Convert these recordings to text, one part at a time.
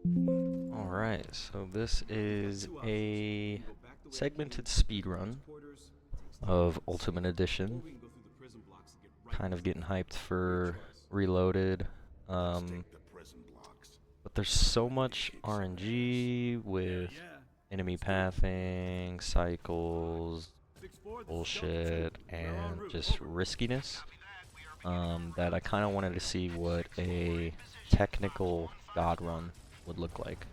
Alright, so this is a segmented speedrun of Ultimate Edition. Kind of getting hyped for Reloaded. But there's so much RNG with enemy pathing, cycles, bullshit, and just riskiness that I kind of wanted to see what a technical God run would look like.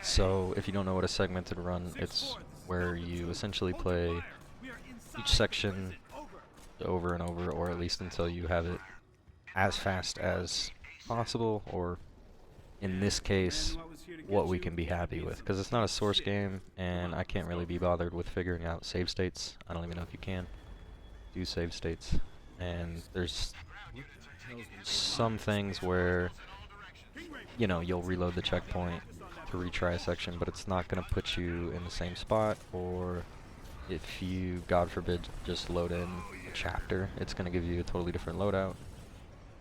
So if you don't know what a segmented run, it's where you essentially play each section over and over, or at least until you have it as fast as possible, or in this case, what we can be happy with. Because it's not a source game, and I can't really be bothered with figuring out save states. I don't even know if you can do save states. And there's some things where, you know, you'll reload the checkpoint to retry a section, but it's not going to put you in the same spot, or if you, God forbid, just load in a chapter, it's going to give you a totally different loadout.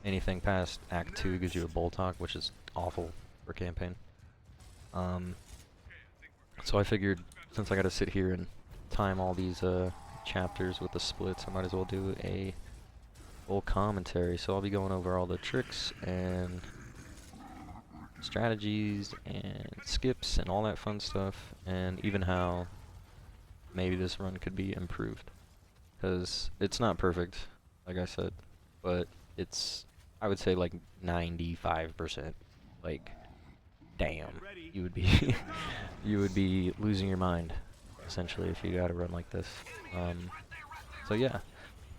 Anything past Act 2 gives you a bolt talk, which is awful for campaign. So I figured, since I got to sit here and time all these chapters with the splits, I might as well do a full commentary. So I'll be going over all the tricks and strategies and skips and all that fun stuff, and even how maybe this run could be improved. Because it's not perfect, like I said, but it's, I would say, like 95%. Like, damn, you would be you would be losing your mind essentially if you got to run like this. So yeah,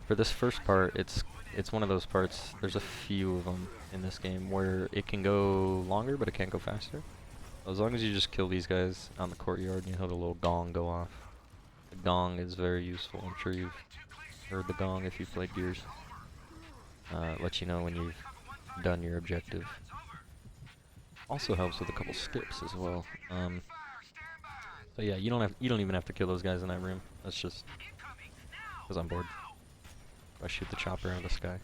for this first part, it's one of those parts. There's a few of them in this game where it can go longer, but it can't go faster. As long as you just kill these guys on the courtyard and you hear the little gong go off. The gong is very useful. I'm sure you've heard the gong if you've played Gears. Let you know when you've done your objective. Also helps with a couple skips as well. So yeah, you don't even have to kill those guys in that room. That's just because I'm bored. I shoot the chopper out of the sky.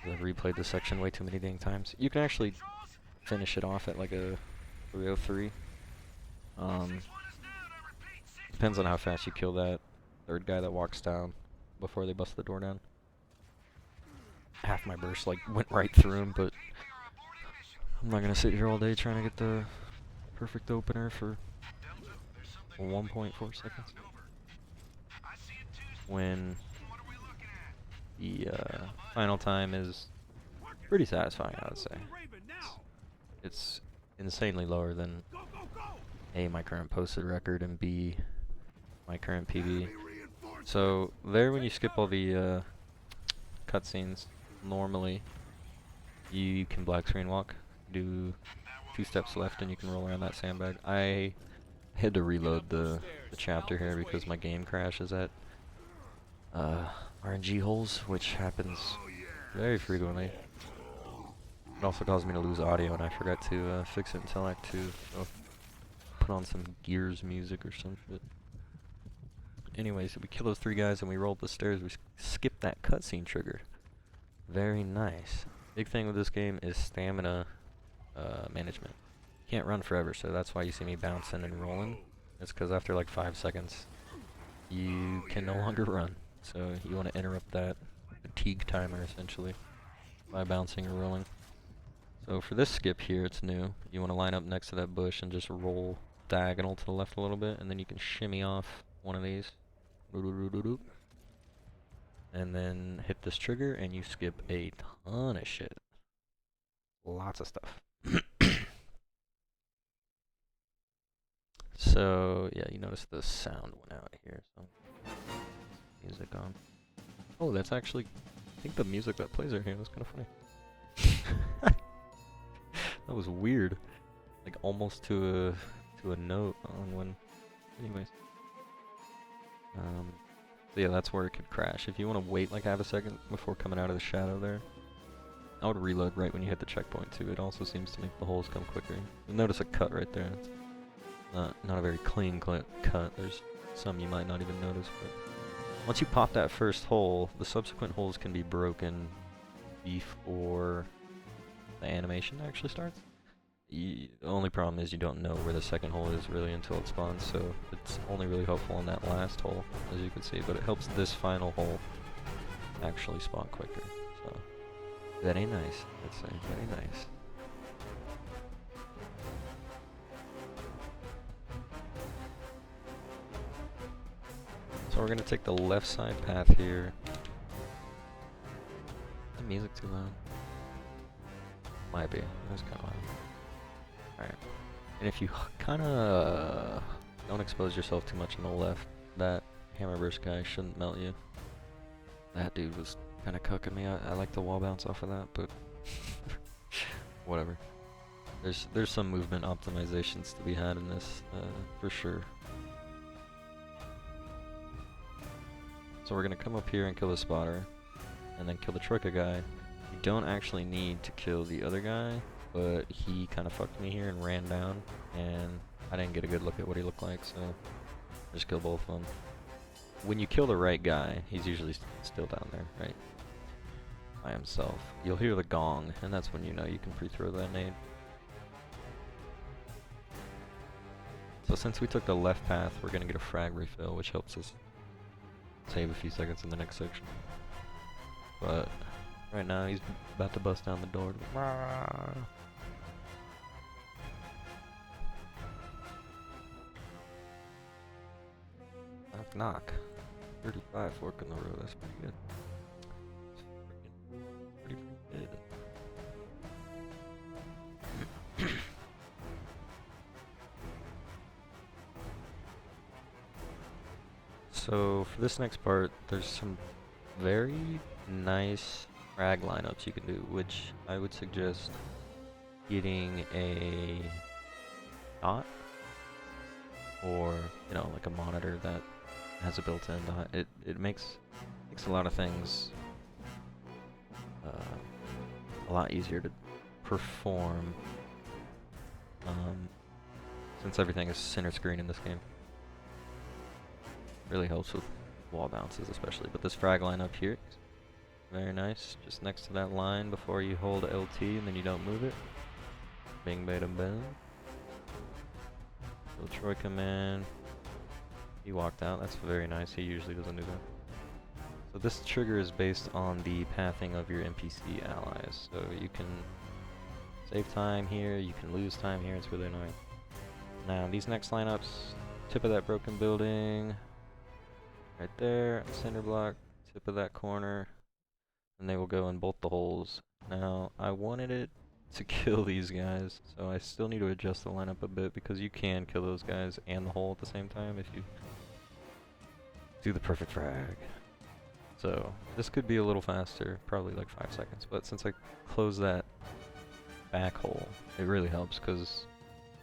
I've replayed this section way too many dang times. You can actually finish it off at like a 303. Depends on how fast you kill that third guy that walks down before they bust the door down. Half my burst like went right through him, but I'm not gonna sit here all day trying to get the perfect opener for 1.4 seconds. When the final time is pretty satisfying, I would say. It's insanely lower than A, my current posted record, and B, my current PB. So there, when you skip all the cutscenes, normally you can black screen walk, do 2 steps left, and you can roll around that sandbag. I had to reload the chapter here because my game crashes at RNG holes, which happens very frequently. It also caused me to lose audio, and I forgot to fix it until Act 2. So put on some Gears music or some shit. Anyways, so we kill those 3 guys and we roll up the stairs. We skip that cutscene trigger. Very nice. Big thing with this game is stamina management. You can't run forever, so that's why you see me bouncing and rolling. It's because after like 5 seconds, you can no longer run. So you want to interrupt that fatigue timer essentially by bouncing or rolling. So for this skip here, it's new. You want to line up next to that bush and just roll diagonal to the left a little bit, and then you can shimmy off one of these. And then hit this trigger and you skip a ton of shit. Lots of stuff. So yeah, you notice the sound went out here. So music on. Oh, that's actually, I think the music that plays right here was kind of funny. That was weird. Like almost to a note on one. Anyways. So yeah, that's where it could crash. If you want to wait like half a second before coming out of the shadow there, I would reload right when you hit the checkpoint too. It also seems to make the holes come quicker. You'll notice a cut right there. It's not a very clean cut. There's some you might not even notice, but once you pop that first hole, the subsequent holes can be broken before the animation actually starts. The only problem is you don't know where the second hole is really until it spawns, so it's only really helpful in that last hole, as you can see, but it helps this final hole actually spawn quicker, so very nice, I'd say, very nice. So we're gonna take the left side path here. Is the music too loud? Might be, it was kinda loud. Alright. And if you kinda don't expose yourself too much on the left, that hammerburst guy shouldn't melt you. That dude was kinda cooking me. I like the wall bounce off of that, but whatever. There's some movement optimizations to be had in this, for sure. So we're gonna come up here and kill the spotter, and then kill the troika guy. You don't actually need to kill the other guy, but he kind of fucked me here and ran down, and I didn't get a good look at what he looked like, so just kill both of them. When you kill the right guy, he's usually still down there, right? By himself. You'll hear the gong, and that's when you know you can pre-throw that nade. So since we took the left path, we're gonna get a frag refill, which helps us save a few seconds in the next section. But right now he's about to bust down the door. Knock knock. 35 fork in the road, that's pretty good. Pretty good. So for this next part, there's some very nice frag lineups you can do, which I would suggest getting a dot, or you know, like a monitor that has a built-in dot. It makes a lot of things a lot easier to perform, since everything is center screen in this game. Really helps with wall bounces especially, but this frag line up here, very nice, just next to that line before you hold LT and then you don't move it. Bing bada boom. So Troika man, he walked out, that's very nice, he usually doesn't do that. So this trigger is based on the pathing of your NPC allies, so you can save time here, you can lose time here, it's really annoying. Now these next lineups, tip of that broken building, right there, center block, tip of that corner, and they will go in both the holes. Now, I wanted it to kill these guys, so I still need to adjust the lineup a bit, because you can kill those guys and the hole at the same time if you do the perfect frag. So, this could be a little faster, probably like 5 seconds, but since I closed that back hole, it really helps, because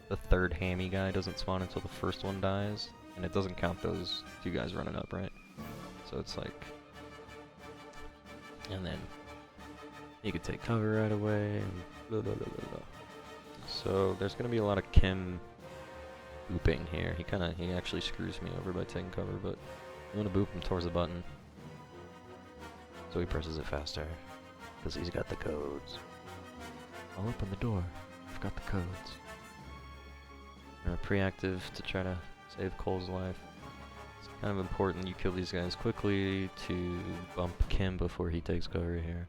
the third hammy guy doesn't spawn until the first one dies. And it doesn't count those two guys running up, right? So it's like, and then you could take cover right away, and blah, blah, blah, blah, blah. So there's gonna be a lot of Kim booping here. He actually screws me over by taking cover, but I'm gonna boop him towards the button, so he presses it faster, because he's got the codes. I'll open the door, I've got the codes. Preactive to try to save Cole's life. It's kind of important you kill these guys quickly to bump Kim before he takes cover here.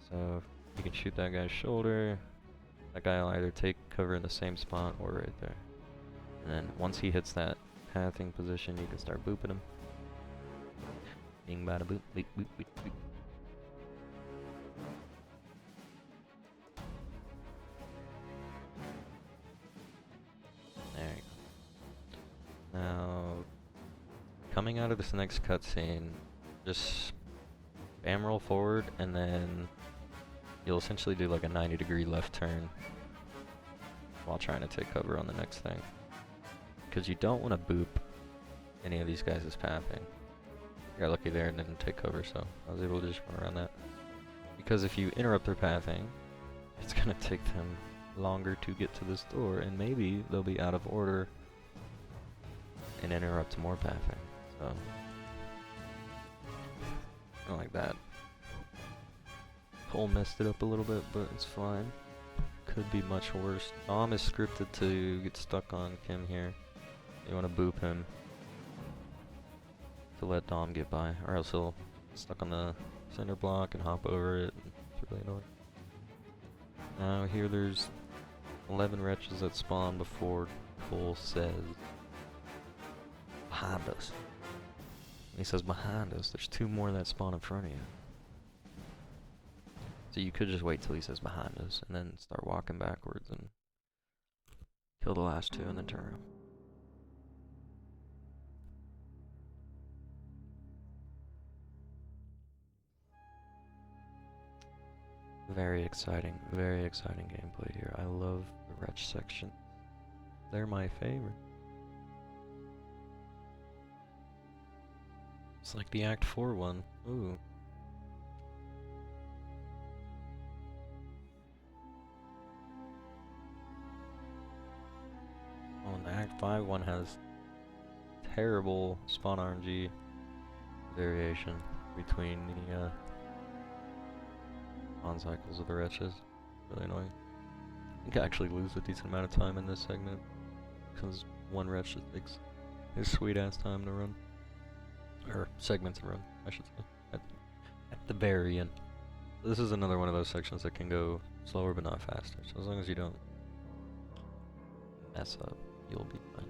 So you can shoot that guy's shoulder. That guy will either take cover in the same spot or right there. And then once he hits that pathing position, you can start booping him. Bing bada boop, boop, boop, boop, boop. There you go. Now, coming out of this next cutscene, just spam roll forward, and then you'll essentially do like a 90-degree left turn while trying to take cover on the next thing. Because you don't want to boop any of these guys' pathing. I got lucky there and didn't take cover, so I was able to just run around that. Because if you interrupt their pathing, it's gonna take them longer to get to this door, and maybe they'll be out of order and interrupt more pathing. So, not like that. Cole messed it up a little bit, but it's fine. Could be much worse. Dom is scripted to get stuck on Kim here. You want to boop him to let Dom get by, or else he'll get stuck on the center block and hop over it. It's really annoying. Now here there's 11 wretches that spawn before Cole says behind us. When he says behind us, there's 2 more that spawn in front of you. So you could just wait till he says behind us and then start walking backwards and kill the last 2 and then turn around. Very exciting gameplay here. I love the wretch section. They're my favorite. It's like the Act 4 one. Ooh. Oh, and the Act 5 one has terrible spawn RNG variation between the spawn cycles of the wretches. Really annoying. You can actually lose a decent amount of time in this segment because one wretch just takes his sweet ass time to run. Or segment to run, I should say. At the very end. This is another one of those sections that can go slower but not faster. So as long as you don't mess up, you'll be fine.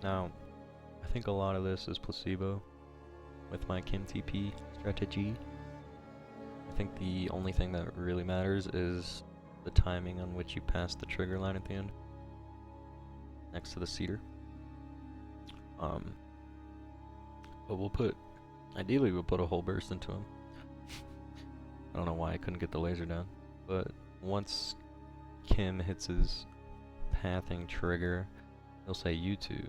Now, I think a lot of this is placebo with my Kim TP strategy. I think the only thing that really matters is the timing on which you pass the trigger line at the end, next to the cedar. But ideally we'll put a whole burst into him. I don't know why I couldn't get the laser down, but once Kim hits his pathing trigger, he'll say, "You two,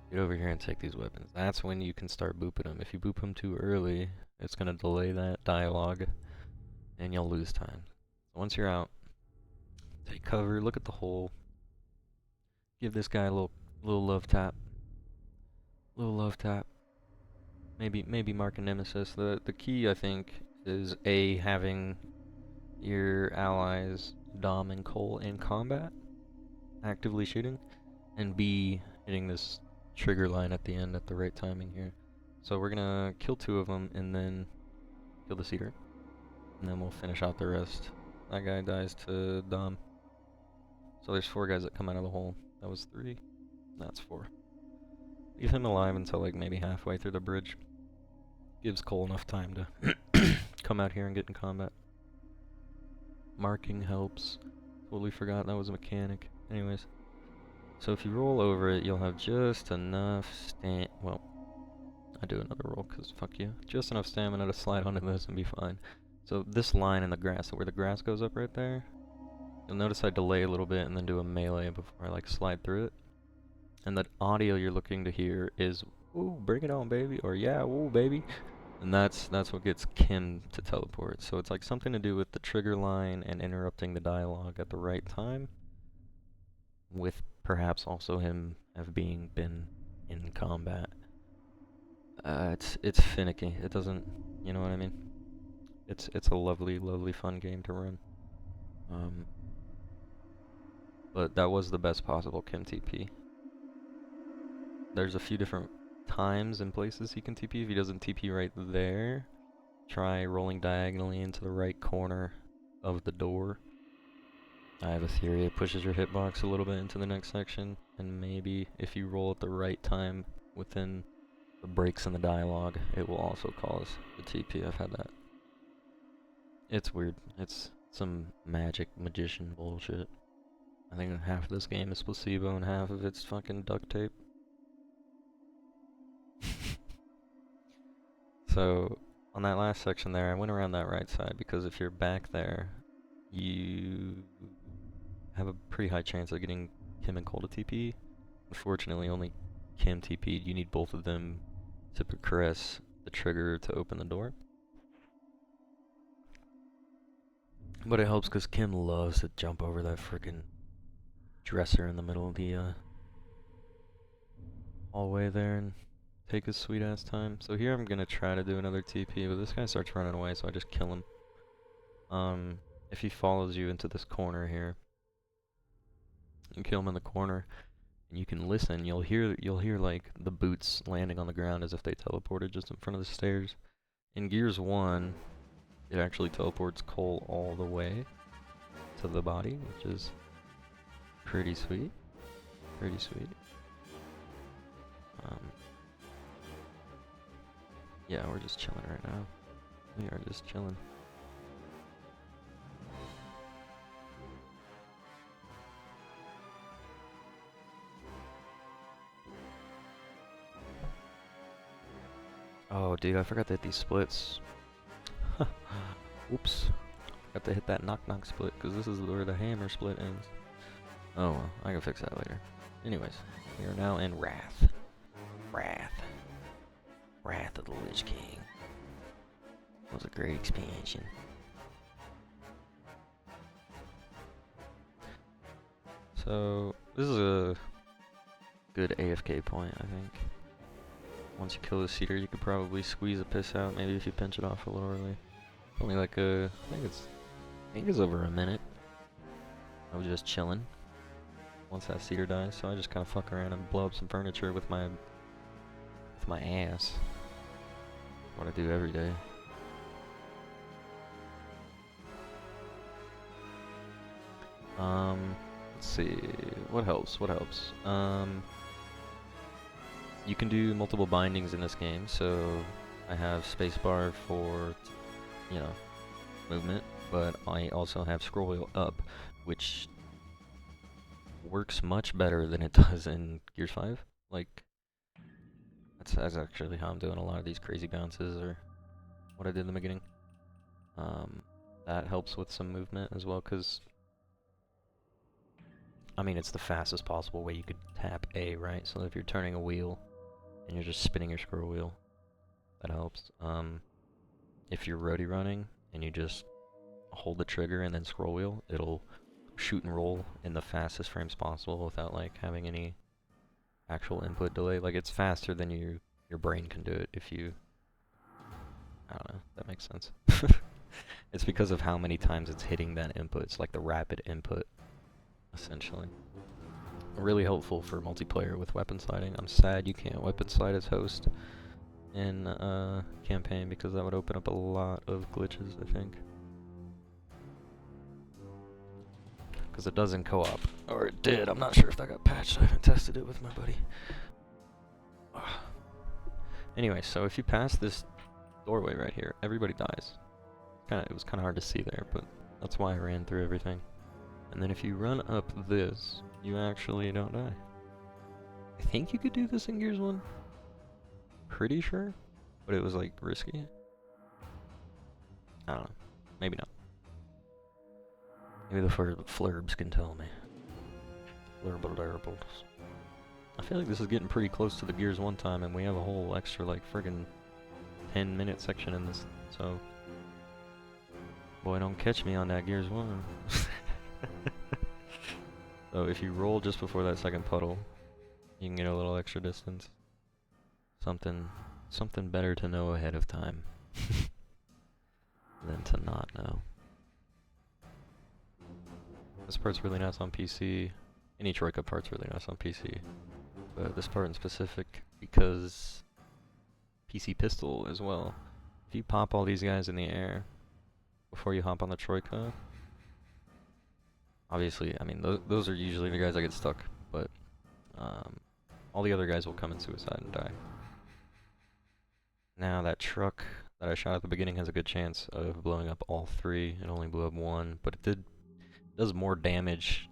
get over here and take these weapons." That's when you can start booping him. If you boop him too early, it's gonna delay that dialogue, and you'll lose time. So once you're out, take cover, look at the hole, give this guy a little love tap. Little love tap. Maybe mark a nemesis. The key, I think, is A, having your allies Dom and Cole in combat, actively shooting, and B, hitting this trigger line at the end at the right timing here. So we're gonna kill 2 of them and then kill the cedar, and then we'll finish out the rest. That guy dies to Dom. So there's 4 guys that come out of the hole. That was 3. That's 4. Leave him alive until like maybe halfway through the bridge. Gives Cole enough time to come out here and get in combat. Marking helps. Totally forgot that was a mechanic. Anyways, so if you roll over it, you'll have just enough well, I do another roll because fuck you. Just enough stamina to slide onto this and be fine. So this line in the grass, so where the grass goes up right there, you'll notice I delay a little bit and then do a melee before I like slide through it. And the audio you're looking to hear is, "Ooh, bring it on, baby," or "Yeah, ooh, baby." And that's what gets Kim to teleport. So it's like something to do with the trigger line and interrupting the dialogue at the right time, with perhaps also him been in combat. It's finicky. It doesn't, you know what I mean? It's a lovely fun game to run. But that was the best possible Kim TP. There's a few different times and places he can TP. If he doesn't TP right there, try rolling diagonally into the right corner of the door. I have a theory it pushes your hitbox a little bit into the next section, and maybe if you roll at the right time within the breaks in the dialogue, it will also cause the TP. I've had that. It's weird. It's some magician bullshit. I think half of this game is placebo and half of it's fucking duct tape. So, on that last section there, I went around that right side because if you're back there, you have a pretty high chance of getting Kim and Cole to TP. Unfortunately, only Kim TP'd. You need both of them to press the trigger to open the door. But it helps because Kim loves to jump over that frickin' dresser in the middle of the hallway there and take his sweet ass time. So here I'm gonna try to do another TP, but this guy starts running away, so I just kill him. If he follows you into this corner here, you kill him in the corner, and you can listen. You'll hear like the boots landing on the ground as if they teleported just in front of the stairs. In Gears 1, it actually teleports Cole all the way to the body, which is pretty sweet. Pretty sweet. Yeah, we're just chilling right now. We are just chilling. Oh, dude, I forgot to hit these splits. Oops. Got to hit that knock-knock split, because this is where the hammer split ends. Oh well, I can fix that later. Anyways, we are now in Wrath. Wrath of the Lich King. That was a great expansion. So, this is a good AFK point, I think. Once you kill the Cedar, you could probably squeeze a piss out, maybe if you pinch it off a little early. Only like I think it's over a minute. I was just chilling once that Cedar dies, so I just kind of fuck around and blow up some furniture with my ass. What I do every day. Let's see, what helps? You can do multiple bindings in this game, so I have spacebar for, you know, movement, but I also have scroll wheel up, which works much better than it does in Gears 5. Like, that's actually how I'm doing a lot of these crazy bounces, or what I did in the beginning. That helps with some movement as well, because I mean, it's the fastest possible way you could tap A, right? So if you're turning a wheel and you're just spinning your scroll wheel, that helps. If you're roadie running and you just hold the trigger and then scroll wheel, it'll shoot and roll in the fastest frames possible without like having any actual input delay. Like, it's faster than your brain can do it if you, I don't know, that makes sense. It's because of how many times it's hitting that input. It's like the rapid input, essentially. Really helpful for multiplayer with weapon sliding. I'm sad you can't weapon slide as host in campaign, because that would open up a lot of glitches, I think. Because it does in co-op. Or it did. I'm not sure if that got patched. I haven't tested it with my buddy. Anyway, so if you pass this doorway right here, everybody dies. It was kind of hard to see there, but that's why I ran through everything. And then if you run up this, you actually don't die. I think you could do this in Gears 1. Pretty sure. But it was like risky. I don't know. Maybe not. Maybe the flurbs can tell me. Flurbles. I feel like this is getting pretty close to the Gears 1 time, and we have a whole extra like friggin' 10-minute section in this, so boy, don't catch me on that Gears 1. So if you roll just before that second puddle, you can get a little extra distance. Something better to know ahead of time than to not know. This part's really nice on PC. Any Troika part's really nice on PC. But this part in specific, because PC pistol as well. If you pop all these guys in the air before you hop on the Troika, obviously, I mean, those are usually the guys that get stuck, but all the other guys will come in suicide and die. Now that truck that I shot at the beginning has a good chance of blowing up all three. It only blew up one, but it does more damage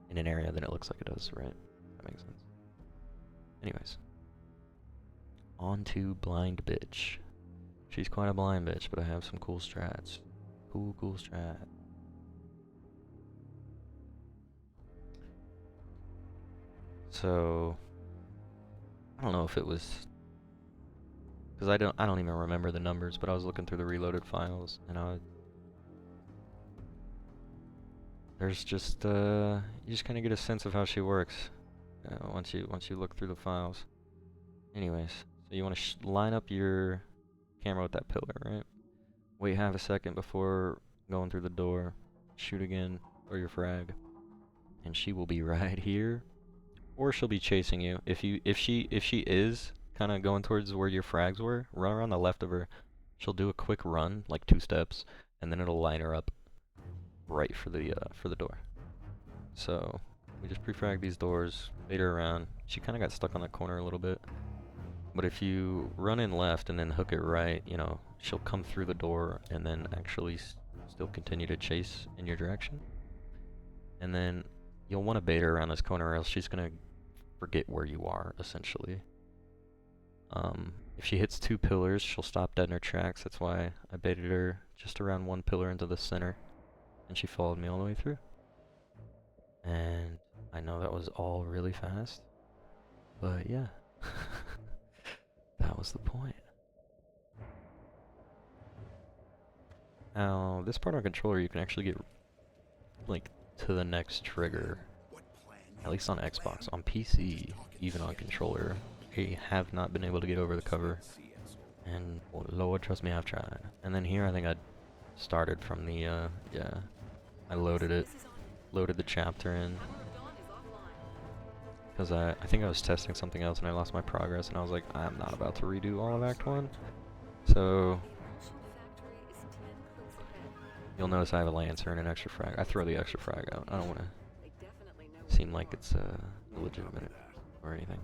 in an area than it looks like it does, right? That makes sense. Anyways. On to Blind Bitch. She's quite a blind bitch, but I have some cool strats. Cool strat. So I don't know if it was, because I don't even remember the numbers, but I was looking through the reloaded files, and there's just you just kind of get a sense of how she works once you look through the files. Anyways, so you want to line up your camera with that pillar, right? Wait half a second before going through the door. Shoot again, throw your frag, and she will be right here, or she'll be chasing you. If she is kind of going towards where your frags were, run around the left of her. She'll do a quick run, like 2 steps, and then it'll line her up right for the door. So we just pre-frag these doors, bait her around. She kind of got stuck on that corner a little bit. But if you run in left and then hook it right, you know, she'll come through the door and then actually still continue to chase in your direction. And then you'll want to bait her around this corner or else she's going to forget where you are, essentially. If she hits 2 pillars, she'll stop dead in her tracks. That's why I baited her just around 1 pillar into the center. And she followed me all the way through. And I know that was all really fast, but yeah. That was the point. Now, this part on controller, you can actually get, like, to the next trigger. At least on Xbox. On PC, even on controller, I have not been able to get over the cover. And, oh, Lord, trust me, I've tried. And then here, I think I started from the, yeah. I loaded it. Loaded the chapter in. Because I think I was testing something else and I lost my progress and I was like, I'm not about to redo all of Act 1. So you'll notice I have a Lancer and an extra frag. I throw the extra frag out. I don't want to seem like it's illegitimate or anything.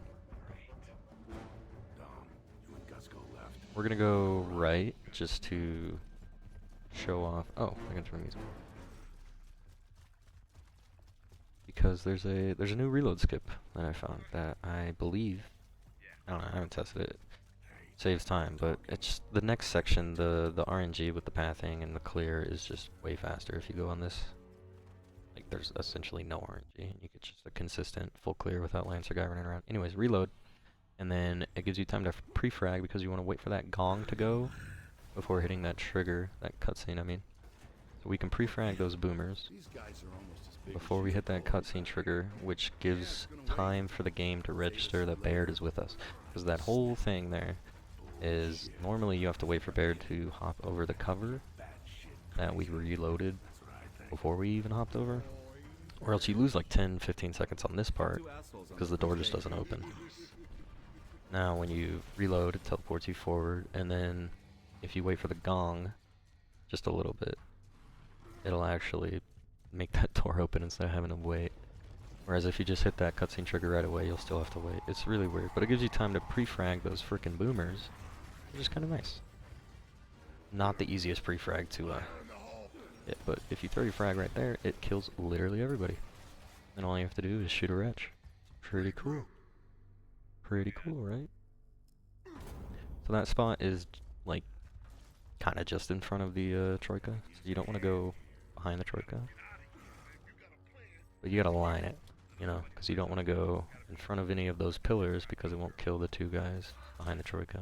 We're gonna go right just to show off. Oh, I can turn music. Because there's a new reload skip that I found that I believe, I don't know, I haven't tested it, saves time, but it's the next section, the RNG with the pathing and the clear is just way faster if you go on this. Like, there's essentially no RNG, and you get just a consistent full clear without Lancer guy running around. Anyways, reload, and then it gives you time to pre-frag because you want to wait for that gong to go before hitting that trigger, that cutscene, I mean. So we can pre-frag those boomers before we hit that cutscene trigger, which gives time for the game to register that Baird is with us. Because that whole thing there is, normally you have to wait for Baird to hop over the cover that we reloaded before we even hopped over. Or else you lose like 10-15 seconds on this part, because the door just doesn't open. Now when you reload, it teleports you forward, and then if you wait for the gong just a little bit, it'll actually make that door open instead of having to wait. Whereas if you just hit that cutscene trigger right away, you'll still have to wait. It's really weird, but it gives you time to pre-frag those frickin' boomers, which is kind of nice. Not the easiest pre-frag to hit, but if you throw your frag right there, it kills literally everybody. And all you have to do is shoot a wretch. Pretty cool. Pretty cool, right? So that spot is, like, kind of just in front of the Troika, so you don't want to go behind the Troika. But you gotta line it, you know, because you don't want to go in front of any of those pillars because it won't kill the 2 guys behind the Troika.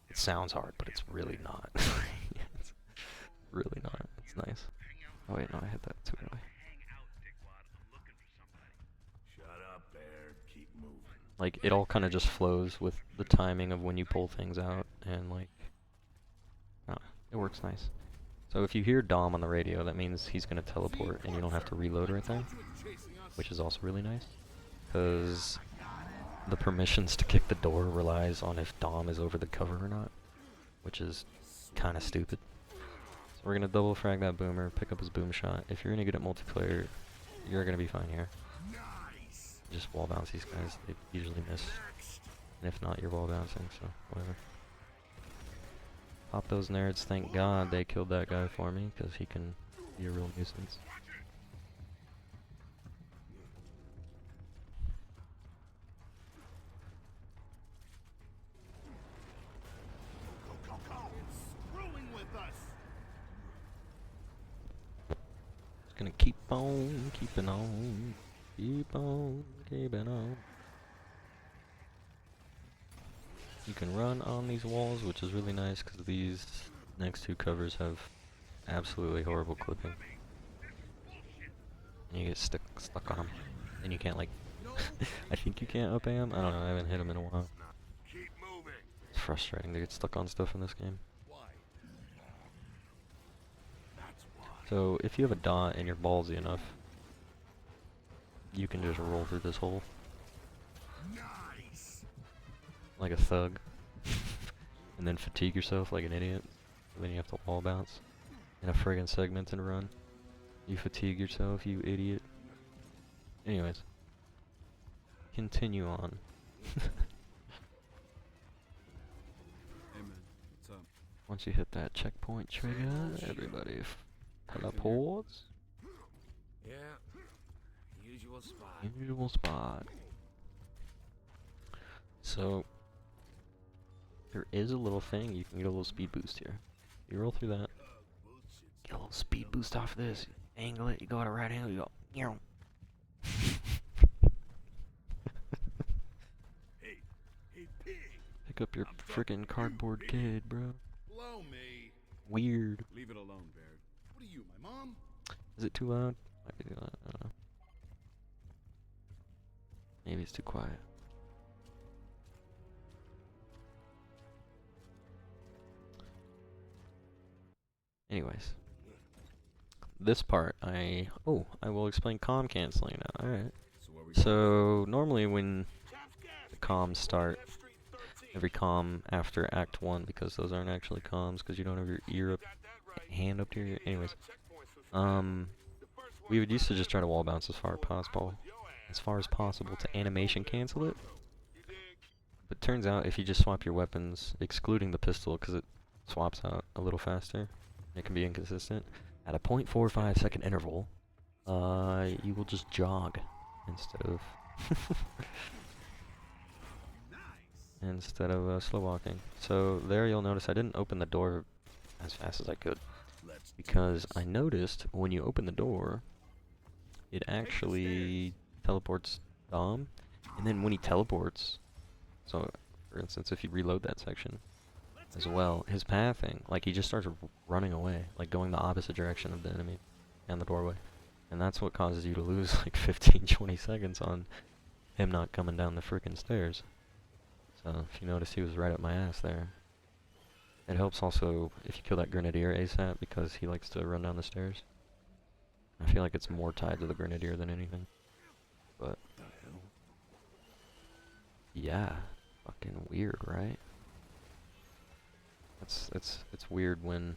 It sounds hard, but it's really not. It's really not. It's nice. Oh wait, no, I hit that too early. Like, it all kind of just flows with the timing of when you pull things out, and like, it works nice. So if you hear Dom on the radio, that means he's going to teleport and you don't have to reload right there, which is also really nice, because the permissions to kick the door relies on if Dom is over the cover or not, which is kind of stupid. So we're going to double frag that boomer, pick up his boom shot. If you're any good at multiplayer, you're going to be fine here. Just wall bounce these guys, they usually miss. And if not, you're wall bouncing, so whatever. Pop those nerds, thank God they killed that guy for me, because he can be a real nuisance. Just gonna keep on, keeping on, keep on, keeping on. You can run on these walls, which is really nice because these next 2 covers have absolutely horrible clipping. And you get stuck on them. And you can't, like, I think you can't up AM. I don't know, I haven't hit him in a while. It's frustrating to get stuck on stuff in this game. So, if you have a dot and you're ballsy enough, you can just roll through this hole. Like a thug. And then fatigue yourself like an idiot. Then you have to wall bounce in a friggin' segmented run. You fatigue yourself, you idiot. Anyways. Continue on. Hey man, what's up? Once you hit that checkpoint trigger, everybody teleports. Yeah, usual spot. Usual spot. So, there is a little thing, you can get a little speed boost here. You roll through that, get a little speed boost off of this, angle it, you go at a right angle, you go, meow. Hey, pig. Pick up your frickin' cardboard kid, bro. Blow me. Weird. Leave it alone, Baird. What are you, my mom? Is it too loud? Might be too loud, I don't know. Maybe it's too quiet. Anyways. This part, I will explain comm canceling now, alright. So, normally when the comms start, every comm after Act 1, because those aren't actually comms, because you don't have your ear up, hand up to your ear, anyways. We would used to just try to wall bounce as far as possible to animation cancel it. But turns out if you just swap your weapons, excluding the pistol, because it swaps out a little faster, it can be inconsistent, at a 0.45 second interval, you will just jog instead of slow walking. So there you'll notice I didn't open the door as fast as I could, because I noticed when you open the door, it actually teleports Dom, and then when he teleports, so for instance if you reload that section as well, his pathing, like he just starts running away, like going the opposite direction of the enemy and the doorway. And that's what causes you to lose like 15-20 seconds on him not coming down the frickin' stairs. So if you notice, he was right up my ass there. It helps also if you kill that Grenadier ASAP, because he likes to run down the stairs. I feel like it's more tied to the Grenadier than anything. But yeah, fucking weird, right? It's weird when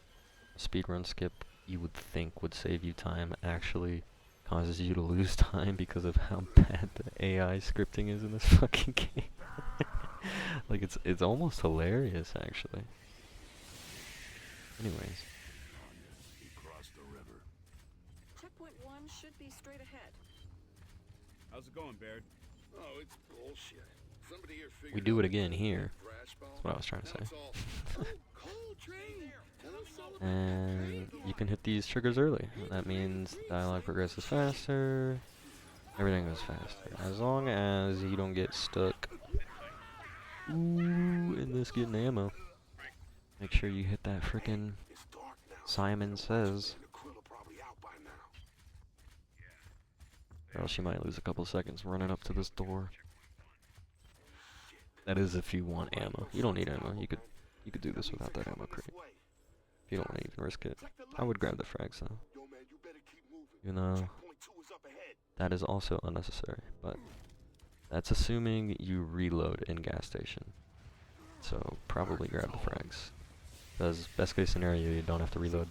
a speedrun skip you would think would save you time actually causes you to lose time because of how bad the AI scripting is in this fucking game. Like it's almost hilarious actually. Anyways. Checkpoint 1 should be straight ahead. How's it going, Baird? Oh, it's bullshit. Somebody here figured We do it out again the here. crash ball. That's what I was trying to Now say. it's all, oh, cold train. Tell us all about And you can hit these triggers early. That means dialogue progresses faster, everything goes faster. As long as you don't get stuck in this getting ammo. Make sure you hit that frickin' it's dark now. Simon Says, The krill are probably out by now. or else you might lose a couple seconds running up to this door. That is if you want ammo. You don't need ammo. You could do this without that ammo crate. If you don't want to even risk it. I would grab the frags though. Yo, man, you better keep moving. Even though Checkpoint 2 is up ahead. that is also unnecessary. But that's assuming you reload in gas station. So probably grab the frags. Because best case scenario, you don't have to reload.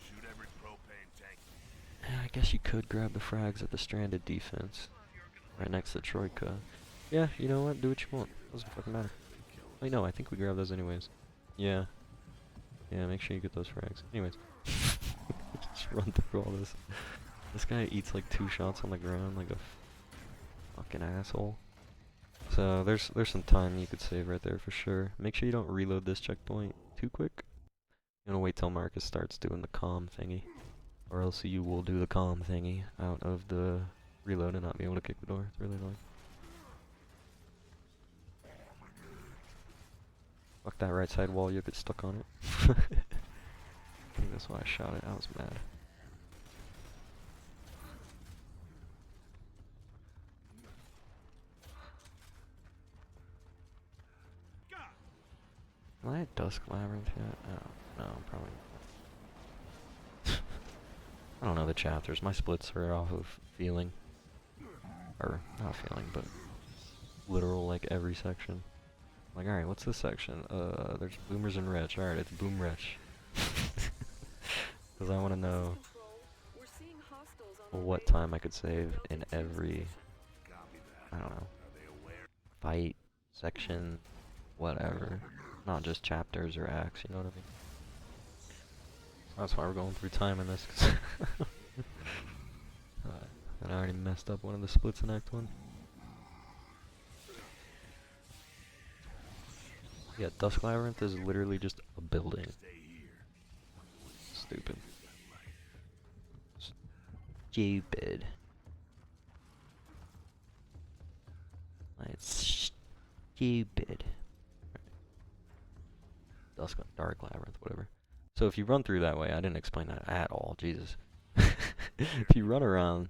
Shoot every propane tank. I guess you could grab the frags at the stranded defense. Right next to Troika. Yeah, you know what? Do what you want. Doesn't fucking matter. Wait, no, I think we grab those anyways. Yeah. Yeah, make sure you get those frags. Anyways. Just run through all this. This guy eats like 2 shots on the ground like a fucking asshole. So there's some time you could save right there for sure. Make sure you don't reload this checkpoint too quick. You wanna wait till Marcus starts doing the comm thingy. Or else you will do the comm thingy out of the reload and not be able to kick the door. It's really annoying. Fuck that right side wall, you'll get stuck on it. I think that's why I shot it, I was mad. Am I at Dusk Labyrinth yet? Oh, no, probably not. I don't know the chapters. My splits are off of feeling. Or, not feeling, but literal, like, every section. Like, alright, what's this section? There's boomers and wretch. Alright, it's boom wretch. Because I want to know We're seeing hostiles on the what radar. time I could save in every, I don't know, fight, section, whatever. Not just chapters or acts, you know what I mean? That's why we're going through time in this, 'cause and I already messed up one of the splits in Act 1. Yeah, Dusk Labyrinth is literally just a building. Stupid. Stupid. It's stupid. Dark Labyrinth, whatever. So if you run through that way, I didn't explain that at all, Jesus. If you run around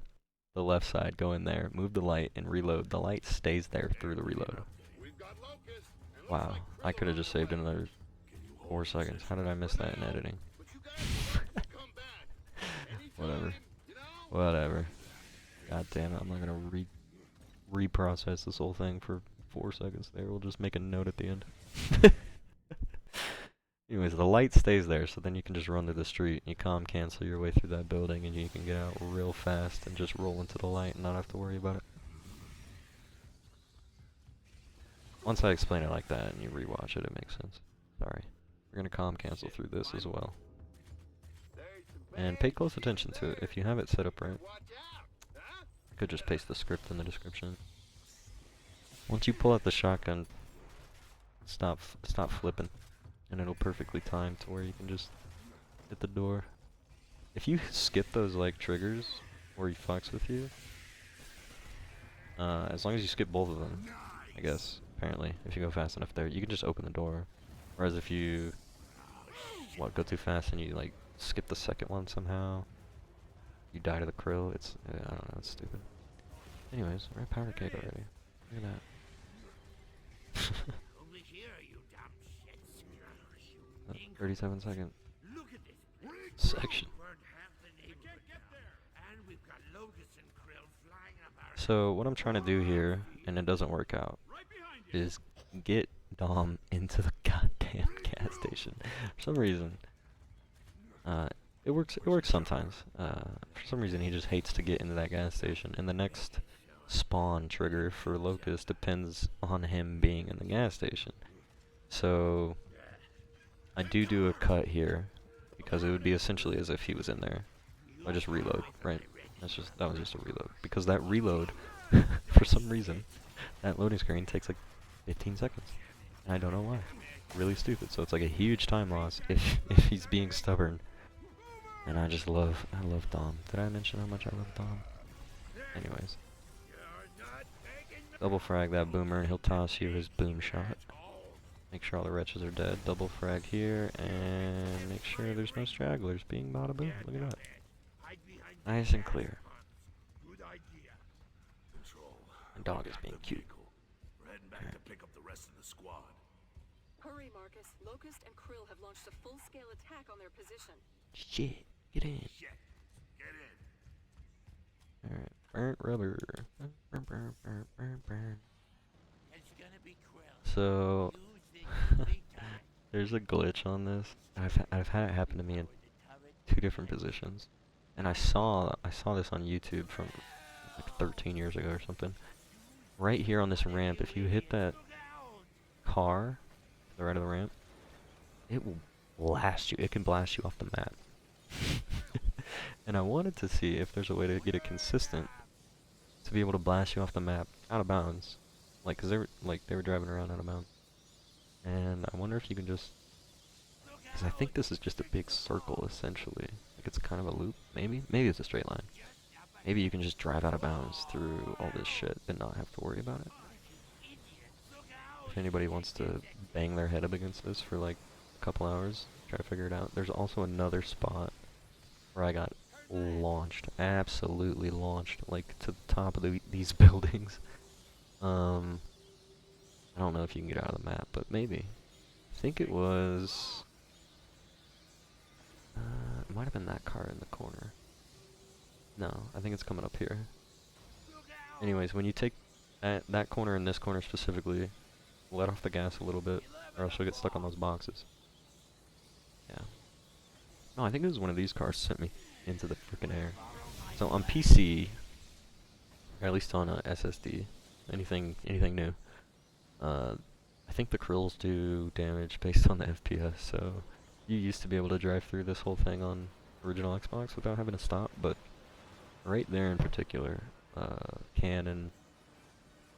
the left side, go in there, move the light, and reload, the light stays there through the reload. We've got locusts, and looks Wow, like I could have Krill just saved on the way. another 4 seconds. How did I miss that in editing? But you guys are welcome to come back. Whatever. Anytime, you know? Whatever. God damn it, I'm not gonna reprocess this whole thing for 4 seconds there. We'll just make a note at the end. Anyways, the light stays there, so then you can just run to the street, and you calm cancel your way through that building, and you can get out real fast and just roll into the light and not have to worry about it. Once I explain it like that and you rewatch it, it makes sense. Sorry. We're gonna calm cancel through this as well. And pay close attention to it. If you have it set up right, Watch out, huh? I could just paste the script in the description. Once you pull out the shotgun, stop flipping, and it'll perfectly time to where you can just hit the door. If you skip those like triggers where he fucks with you, as long as you skip both of them, I guess, apparently, if you go fast enough there, you can just open the door. Whereas if you, go too fast and you like skip the second one somehow, you die to the krill, it's, I don't know, it's stupid. Anyways, we're at powder cake already. Look at that. Over here, you dumb shits. You 37-second Look at this. section. Burned half the neighborhood down. And we've got locusts and krill flying up our So what I'm trying to do here, and it doesn't work out, Right behind you. is get Dom into the goddamn gas station. For some reason, it works sometimes. For some reason he just hates to get into that gas station, and the next spawn trigger for Locust depends on him being in the gas station. So I do a cut here, because it would be essentially as if he was in there. I just reload, right? That was just a reload. Because that reload, for some reason, that loading screen takes like 15 seconds. And I don't know why. Really stupid. So it's like a huge time loss if he's being stubborn. And I love Dom. Did I mention how much I love Dom? Anyways. Double frag that boomer and he'll toss you his boom shot. Make sure all the wretches are dead. Double frag here and make sure there's no stragglers being bada boom. Look at that. Nice and clear. Good idea. Control. And dog is being cute. We're heading back to pick up the rest of the squad. Hurry, Marcus. Locust and Krill have launched a full-scale attack on their position. Shit, get in. Shit. Get in. Alright, burnt rubber. It's gonna be krill. So, You think you'll be tired? there's a glitch on this. I've had it happen to me in 2 different positions. And I saw this on YouTube from like 13 years ago or something. Right here on this ramp, if you hit that car to the right of the ramp, it will blast you. It can blast you off the map. And I wanted to see if there's a way to get it consistent to be able to blast you off the map out of bounds, like, 'cause they were driving around out of bounds. And I wonder if you can just, because I think this is just a big circle essentially. Like it's kind of a loop. Maybe it's a straight line. Maybe you can just drive out of bounds through all this shit and not have to worry about it. If anybody wants to bang their head up against this for like a couple hours, try to figure it out. There's also another spot where I got launched, absolutely launched, like to the top of these buildings. I don't know if you can get out of the map, but maybe. I think it was... it might have been that car in the corner. No, I think it's coming up here. Anyways, when you take that corner and this corner specifically, let off the gas a little bit, or else you'll get stuck on those boxes. Yeah. No, I think it was one of these cars sent me into the freaking air. So on PC, or at least on SSD, anything new, I think the krills do damage based on the FPS, so you used to be able to drive through this whole thing on original Xbox without having to stop, but right there in particular, can and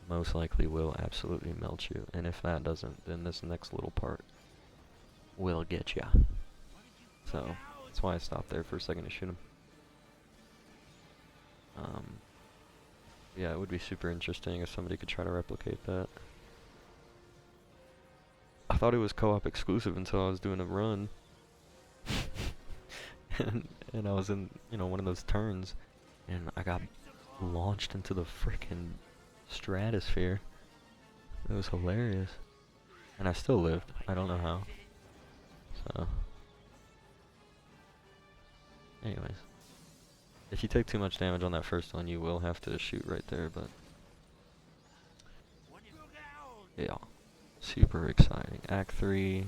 most likely will absolutely melt you, and if that doesn't, then this next little part will get ya. So, that's why I stopped there for a second to shoot him. Yeah, it would be super interesting if somebody could try to replicate that. I thought it was co-op exclusive until I was doing a run. and I was in, one of those turns, and I got launched into the frickin' stratosphere. It was hilarious. And I still lived. I don't know how. So. Anyways. If you take too much damage on that first one, you will have to shoot right there, but... yeah. Super exciting. Act 3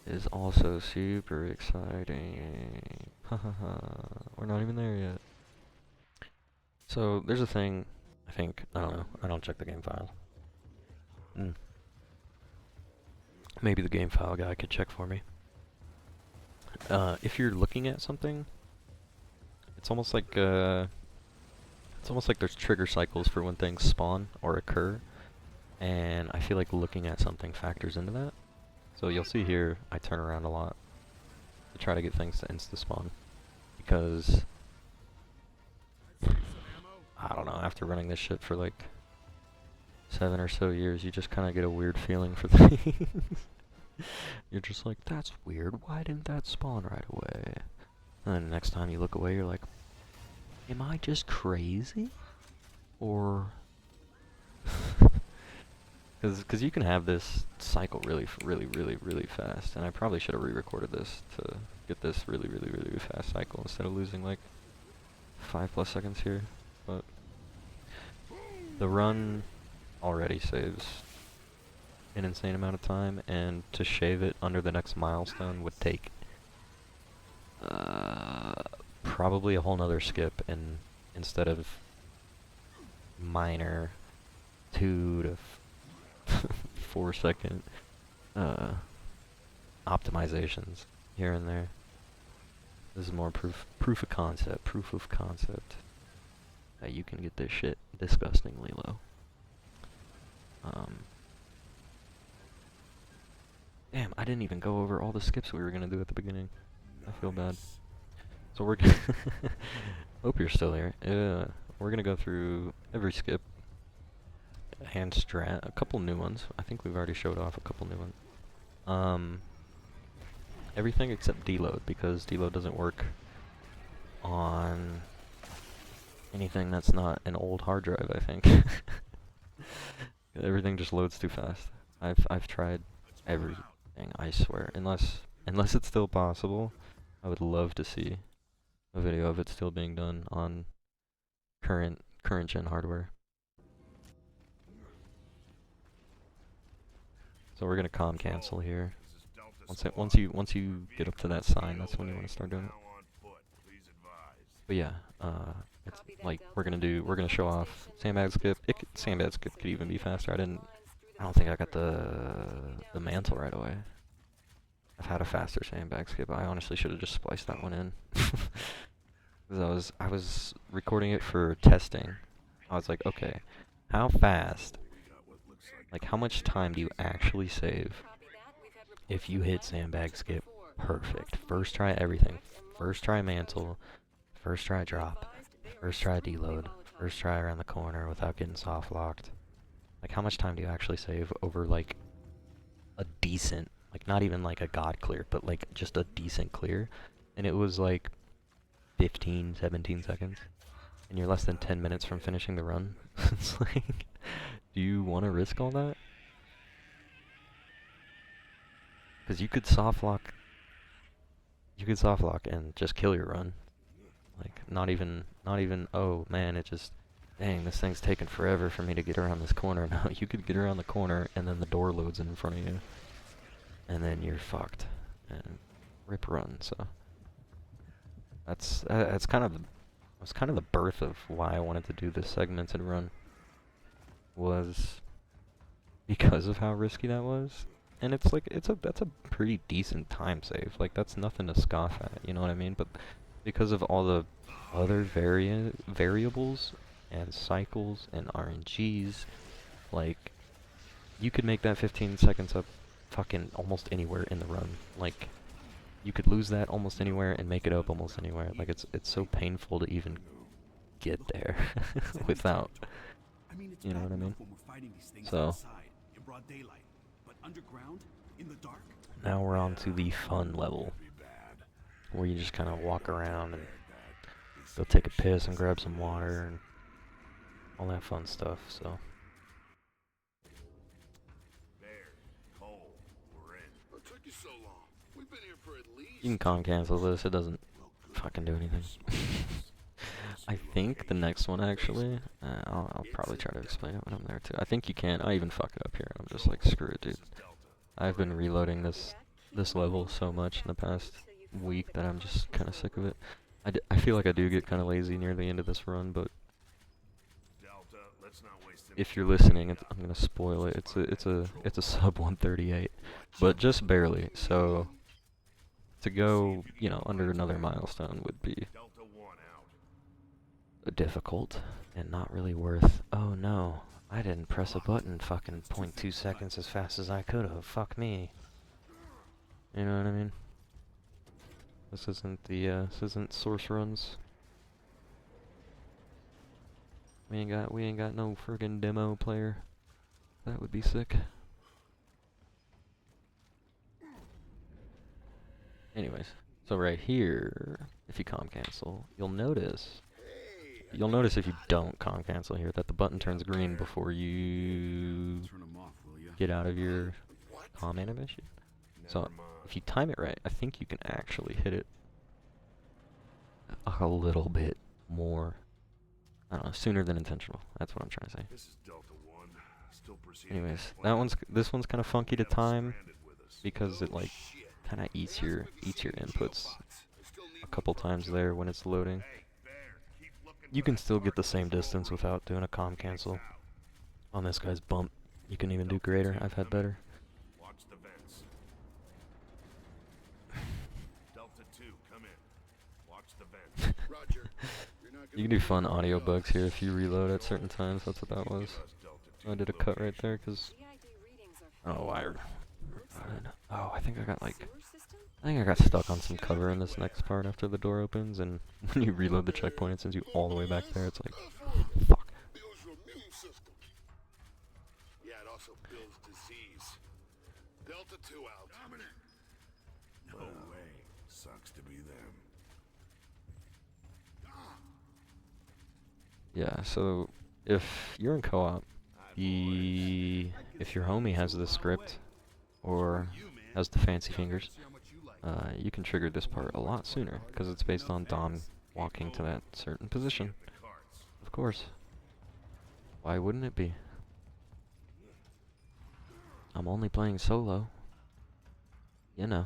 is also super exciting. Hahaha. We're not even there yet. So, there's a thing, I don't know, I don't check the game file. Maybe the game file guy could check for me. If you're looking at something, it's almost like there's trigger cycles for when things spawn or occur, and I feel like looking at something factors into that. So you'll see here, I turn around a lot to try to get things to insta-spawn, because I don't know, after running this shit for like 7 or so years, you just kind of get a weird feeling for things. You're just like, that's weird, why didn't that spawn right away? And then the next time you look away, you're like, am I just crazy? Or... Because you can have this cycle really fast, and I probably should have re-recorded this to get this really fast cycle instead of losing like 5+ seconds here, but the run already saves an insane amount of time, and to shave it under the next milestone would take probably a whole nother skip, and instead of minor 2 to 4 second optimizations here and there. This is more proof of concept that you can get this shit disgustingly low. Damn, I didn't even go over all the skips we were gonna do at the beginning. I feel bad. So we're gonna hope you're still here. We're gonna go through every skip and strat, a couple new ones. I think we've already showed off a couple new ones. Everything except deload, because deload doesn't work on anything that's not an old hard drive, I think. Everything just loads too fast. I've tried everything, I swear. Unless it's still possible, I would love to see a video of it still being done on current gen hardware. So we're gonna comm cancel here. Once you get up to that sign, that's when you want to start doing it. But yeah, it's like we're gonna show off sandbag skip. Sandbag skip could even be faster. I don't think I got the mantle right away. I've had a faster sandbag skip. I honestly should have just spliced that one in. Because I was recording it for testing. I was like, okay, how fast? Like, how much time do you actually save if you hit sandbag skip perfect? First try everything. First try mantle. First try drop. First try deload. First try around the corner without getting soft locked. Like, how much time do you actually save over, like, a decent, like, not even like a god clear, but like just a decent clear? And it was like 15, 17 seconds. And you're less than 10 minutes from finishing the run. It's like, do you want to risk all that? Because you could soft lock. You could soft lock and just kill your run. Like, not even, oh man, it just, dang, this thing's taking forever for me to get around this corner. No, you could get around the corner and then the door loads in front of you. And then you're fucked. And rip run, so. That's kind of the birth of why I wanted to do this segmented run. Was because of how risky that was. And it's like, that's a pretty decent time save. Like, that's nothing to scoff at, you know what I mean? But because of all the other variables and cycles and RNGs, like, you could make that 15 seconds up fucking almost anywhere in the run. Like, you could lose that almost anywhere and make it up almost anywhere. Like, it's so painful to even get there without, you know what I mean? So, now we're on to the fun level, where you just kind of walk around and go take a piss and grab some water and all that fun stuff, so. What took you so long? We've been here for at least. You can cancel this, it doesn't fucking do anything. I think the next one actually, I'll probably try to explain it when I'm there too. I think you can. I even fuck it up here. I'm just like, screw it, dude. I've been reloading this level so much in the past week that I'm just kind of sick of it. I feel like I do get kind of lazy near the end of this run, but if you're listening, I'm gonna spoil it. It's a sub 138, but just barely. So to go, you know, under another milestone would be difficult and not really worth. Oh no, I didn't press a button fucking 0.2 seconds as fast as I could have. Fuck me. You know what I mean? This isn't source runs. We ain't got no friggin' demo player. That would be sick. Anyways, so right here, if you cancel, you'll notice if you don't cancel here that the button turns green before you Turn 'em off, will ya? get out of your animation. So if you time it right, I think you can actually hit it a little bit more. I don't know, sooner than intentional. That's what I'm trying to say. This is Delta 1. Still proceeding. Anyways, this one's kind of funky to time because it like kind of eats your inputs a couple times there when it's loading. You can still get the same distance without doing a cancel. On this guy's bump, you can even do greater. I've had better. Watch the vents. Delta 2, come in. Watch the vents. Roger. You're not You can do fun audio bugs here if you reload at certain times. That's what that was. I did a cut right there because oh, I think I got stuck on some cover in this next part after the door opens, and when you reload the checkpoint, it sends you all the way back there. It's like, fuck. builds your immune system. Yeah, it also builds disease. Delta 2 out. Dominant. No way. Sucks to be them. Yeah, so if you're in co-op, if your homie has the script or has the fancy fingers, you can trigger this part a lot sooner because it's based on Dom walking to that certain position. Of course. Why wouldn't it be? I'm only playing solo. You know.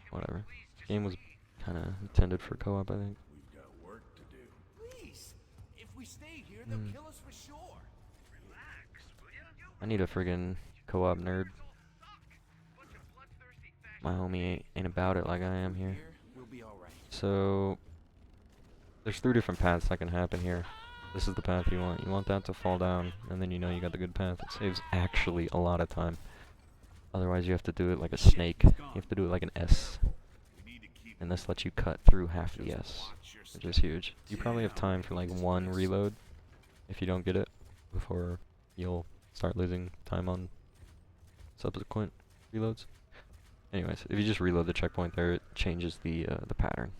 Whatever. Game was kind of intended for co-op, I think. We've got work to do. Please. If we stay here, they'll kill us for sure. Relax, will ya? I need a friggin' co-op nerd. My homie ain't about it like I am here. We'll be all right. So there's 3 different paths that can happen here. This is the path you want. You want that to fall down, and then you know you got the good path. It saves actually a lot of time. Otherwise you have to do it like a snake. You have to do it like an S. And this lets you cut through half the S, which is huge. You probably have time for like 1 reload if you don't get it before you'll start losing time on subsequent reloads. Anyways, if you just reload the checkpoint there, it changes the pattern.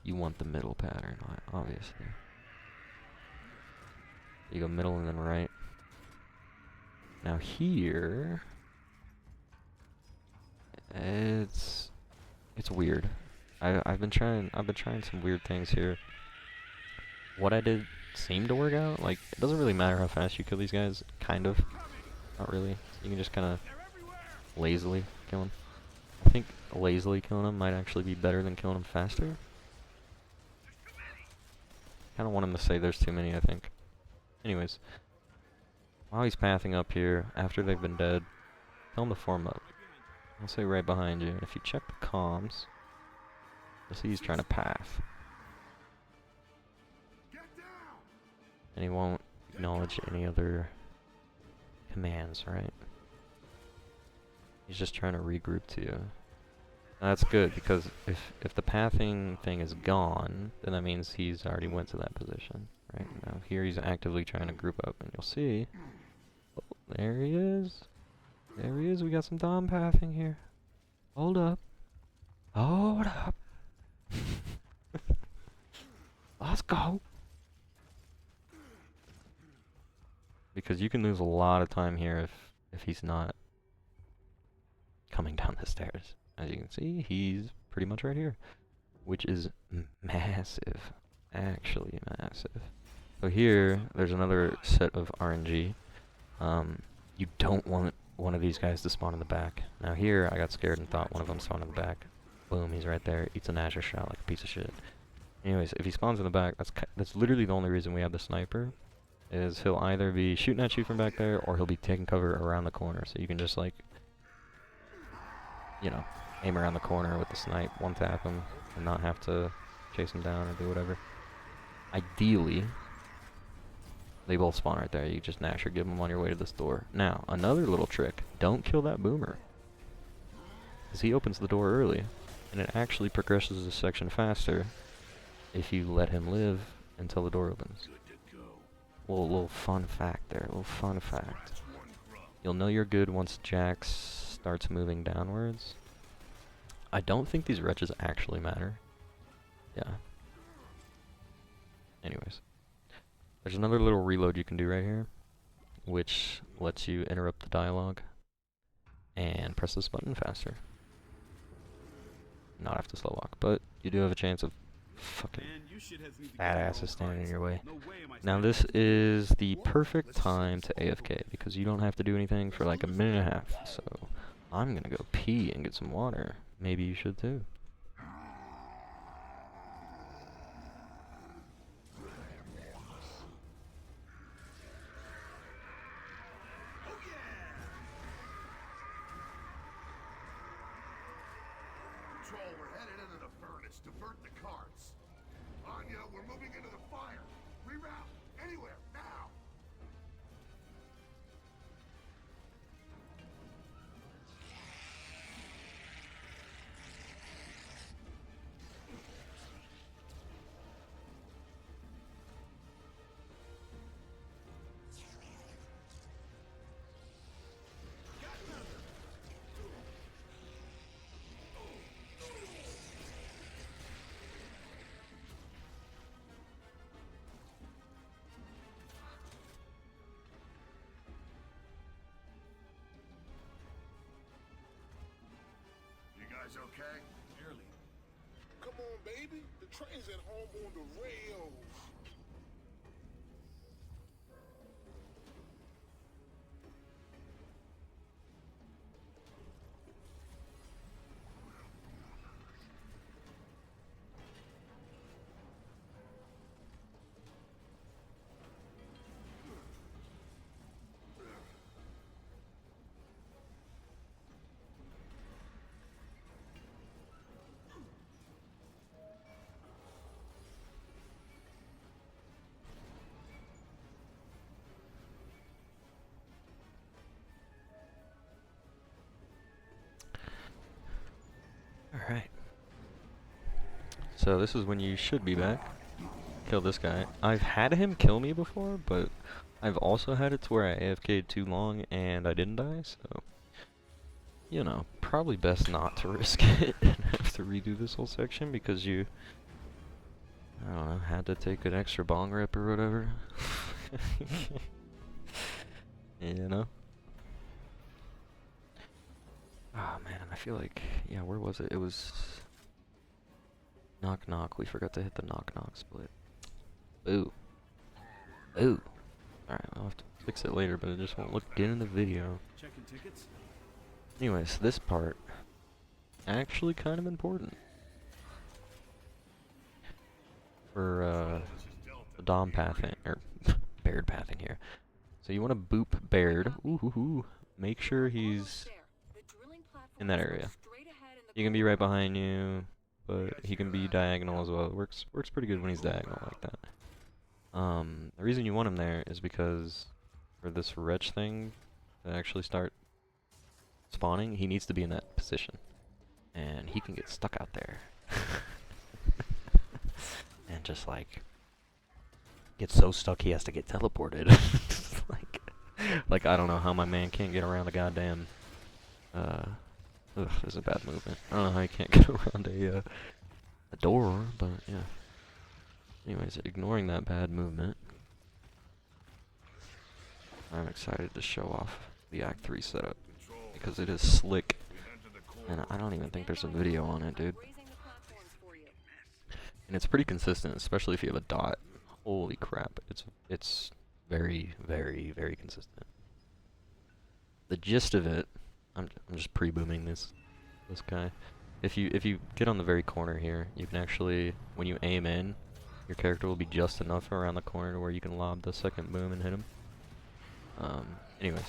You want the middle pattern, obviously. You go middle and then right. Now here, It's weird. I've been trying some weird things here. What I did seemed to work out. Like, it doesn't really matter how fast you kill these guys, kind of. Not really. You can just kind of lazily kill them. I think lazily killing them might actually be better than killing them faster. Kind of want him to say there's too many, I think. Anyways, while he's pathing up here, after they've been dead, tell him to form up. I'll say right behind you. If you check the comms, you'll see he's trying to path. And he won't acknowledge any other commands, right? He's just trying to regroup to you. Now that's good, because if the pathing thing is gone, then that means he's already went to that position. Right now here he's actively trying to group up, and you'll see. Oh, there he is. There he is. We got some Dom pathing here. Hold up. Hold up. Let's go. Because you can lose a lot of time here if he's not coming down the stairs. As you can see, he's pretty much right here, which is massive. Actually massive. So here, there's another set of RNG. You don't want one of these guys to spawn in the back. Now here, I got scared and thought one of them spawned in the back. Boom, he's right there. Eats an Azure shot like a piece of shit. Anyways, if he spawns in the back, that's literally the only reason we have the sniper. Is he'll either be shooting at you from back there, or he'll be taking cover around the corner. So you can just, like, you know, aim around the corner with the snipe, one tap him, and not have to chase him down or do whatever. Ideally, they both spawn right there. You just Nash or give them on your way to this door. Now, another little trick. Don't kill that boomer. Because he opens the door early, and it actually progresses this section faster if you let him live until the door opens. Little fun fact there, little fun fact. You'll know you're good once Jax starts moving downwards. I don't think these wretches actually matter. Yeah. Anyways. There's another little reload you can do right here, which lets you interrupt the dialogue and press this button faster. Not have to slow walk, but you do have a chance of fucking fat asses standing in your way. Now this is the perfect time to AFK, because you don't have to do anything for like a minute and a half. So I'm gonna go pee and get some water. Maybe you should too. Control, we're headed into the furnace. Divert the carts. Anya, we're moving into the fire. Reroute anywhere now. You guys okay? Barely. Come on, baby. The train's at home on the rails. Alright. So this is when you should be back. Kill this guy. I've had him kill me before, but I've also had it to where I AFK'd too long and I didn't die, so you know, probably best not to risk it and have to redo this whole section because you, I don't know, had to take an extra bong rip or whatever. You know? Oh man, I feel like, yeah, where was it? It was knock knock. We forgot to hit the knock knock split. Ooh. Ooh. Alright, I'll have to fix it later, but it just won't look good in the video. Checking tickets? Anyways, this part, actually kind of important. For, the Dom pathing, or Baird pathing here. So you want to boop Baird. Ooh. Make sure he's in that area. He can be right behind you, but he can be diagonal as well. It works pretty good when he's diagonal like that. The reason you want him there is because for this wretch thing to actually start spawning, he needs to be in that position. And he can get stuck out there. And just like get so stuck he has to get teleported. like I don't know how my man can't get around a goddamn there's a bad movement. I don't know how he can't get around a door, but yeah. Anyways, ignoring that bad movement, I'm excited to show off the Act 3 setup because it is slick, and I don't even think there's a video on it, dude. And it's pretty consistent, especially if you have a dot. Holy crap, it's very, very, very consistent. The gist of it, I'm just pre-booming this guy. If you get on the very corner here, you can actually, when you aim in, your character will be just enough around the corner to where you can lob the second boom and hit him. Anyways,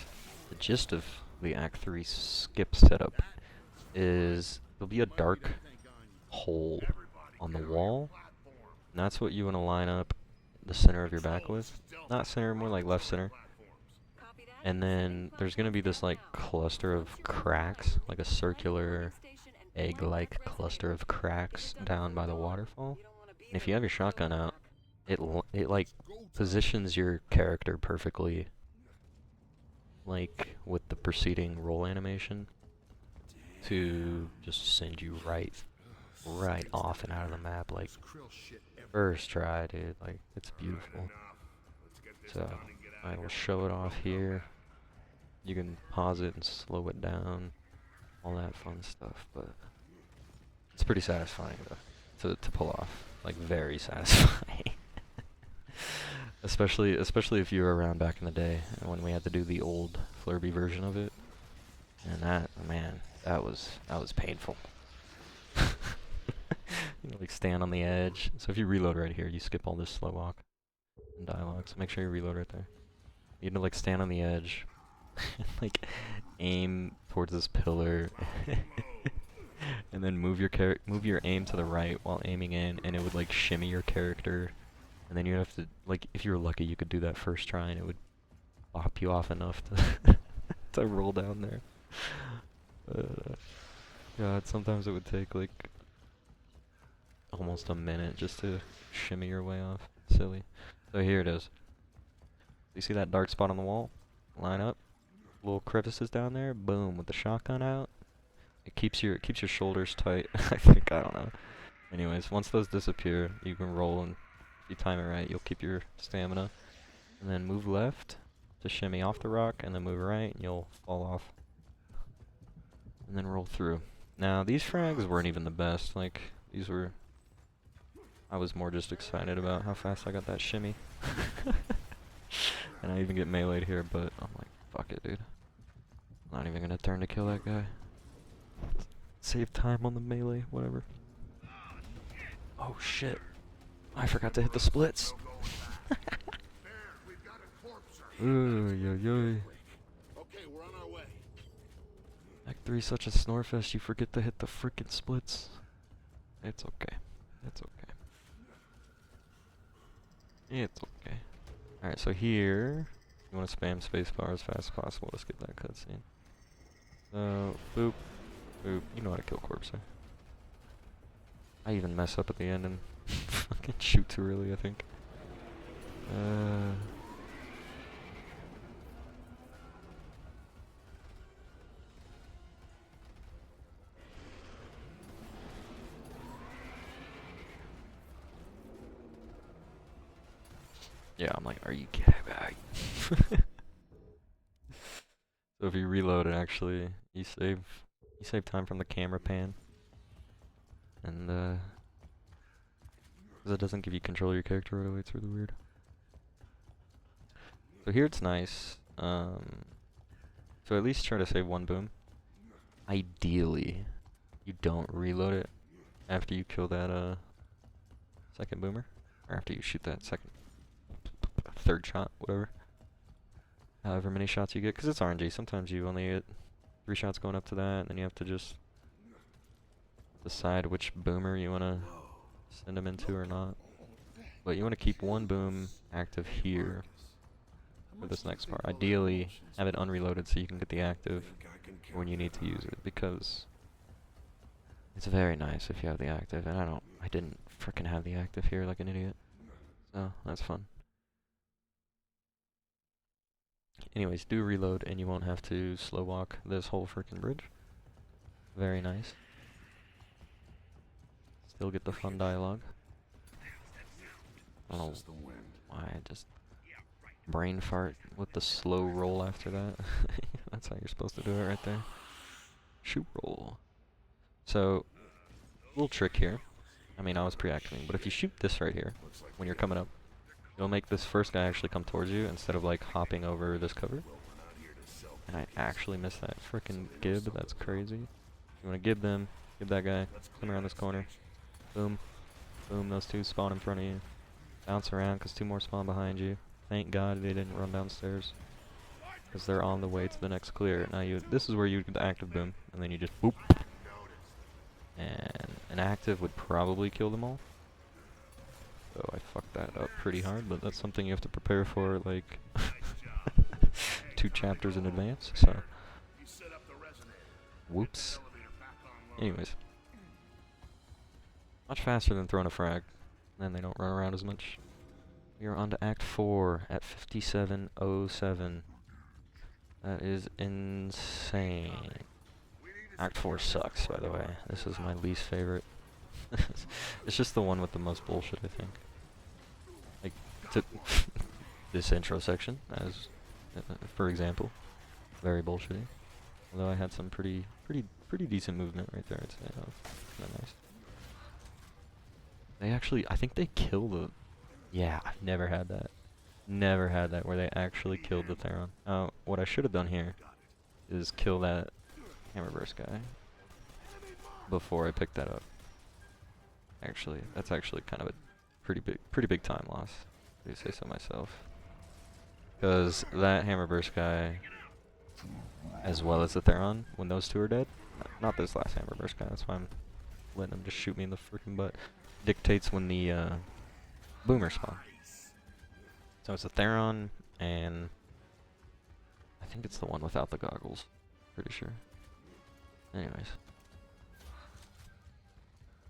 the gist of the Act 3 skip setup is there'll be a dark hole on the wall, and that's what you want to line up the center of your back with. Not center, more like left center. And then there's going to be this like cluster of cracks, like a circular egg-like cluster of cracks down by the waterfall. And if you have your shotgun out, it like positions your character perfectly, like with the preceding roll animation, to just send you right off and out of the map, like first try, dude. Like, it's beautiful. So I will show it off here. You can pause it and slow it down, all that fun stuff, but it's pretty satisfying though to pull off. Like, very satisfying. especially if you were around back in the day when we had to do the old Flurby version of it. And that, man, that was painful. You know, like stand on the edge. So if you reload right here, you skip all this slow walk and dialogue. So make sure you reload right there. You need to like stand on the edge, like aim towards this pillar, and then move your aim to the right while aiming in, and it would like shimmy your character. And then you have to, like, if you were lucky, you could do that first try, and it would bop you off enough to to roll down there. God, sometimes it would take like almost a minute just to shimmy your way off. Silly. So here it is. You see that dark spot on the wall? Line up. Little crevices down there. Boom, with the shotgun out. It keeps your shoulders tight. I think, I don't know. Anyways, once those disappear, you can roll, and if you time it right, you'll keep your stamina. And then move left to shimmy off the rock, and then move right, and you'll fall off. And then roll through. Now, these frags weren't even the best. Like, these were... I was more just excited about how fast I got that shimmy. And I even get meleeed here, but I'm like, fuck it, dude. I'm not even gonna turn to kill that guy. Save time on the melee, whatever. Oh shit. I forgot to hit the splits. Ooh, yo, yo. Okay, we're on our way. Act 3 is such a snorefest, you forget to hit the frickin' splits. It's okay. It's okay. It's okay. Alright, so here, you want to spam spacebar as fast as possible to skip that cutscene. So, boop, boop. You know how to kill Corpser. I even mess up at the end and fucking shoot too early, I think. Yeah, I'm like, are you kidding me? So if you reload, it actually, you save You save time from the camera pan. And, 'cause it doesn't give you control of your character right away, it's really weird. So here it's nice. So at least try to save one boom. Ideally, you don't reload it after you kill that, second boomer. Or after you shoot that third shot, whatever. However many shots you get, because it's RNG. Sometimes you only get 3 shots going up to that, and then you have to just decide which boomer you want to send them into or not. But you want to keep one boom active here for this next part. Ideally, have it unreloaded so you can get the active when you need to use it, because it's very nice if you have the active, and I didn't frickin' have the active here like an idiot. So, that's fun. Anyways, do reload and you won't have to slow walk this whole frickin' bridge. Very nice. Still get the fun dialogue. I don't know why I just brain fart with the slow roll after that. That's how you're supposed to do it right there. Shoot roll. So, little trick here. I mean, I was pre-activating, but if you shoot this right here, when you're coming up, you'll make this first guy actually come towards you instead of like hopping over this cover. And I actually missed that frickin' gib, that's crazy. You wanna gib them, gib that guy, come around this corner. Boom. Boom, those two spawn in front of you. Bounce around because 2 more spawn behind you. Thank God they didn't run downstairs, because they're on the way to the next clear. Now this is where you get the active boom, and then you just boop. And an active would probably kill them all. So I fucked that up pretty hard, but that's something you have to prepare for like 2 chapters in advance, so whoops. Anyways. Much faster than throwing a frag, and they don't run around as much. We are on to Act 4 at 57:07. That is insane. Act 4 sucks, by the way. This is my least favorite. It's just the one with the most bullshit, I think. Like, this intro section, as for example, very bullshitty. Although I had some pretty decent movement right there, I'd say. That was kinda nice. They actually, I think they kill the... Yeah, I've never had that. Never had that where they actually killed the Theron. What I should have done here is kill that Hammerburst guy before I picked that up. Actually, that's actually kind of a pretty big time loss, if I say so myself. Because that Hammerburst guy, as well as the Theron, when those 2 are dead, not this last Hammerburst guy, that's why I'm letting him just shoot me in the freaking butt, dictates when the boomer spawn. So it's a Theron, and I think it's the one without the goggles. Pretty sure. Anyways.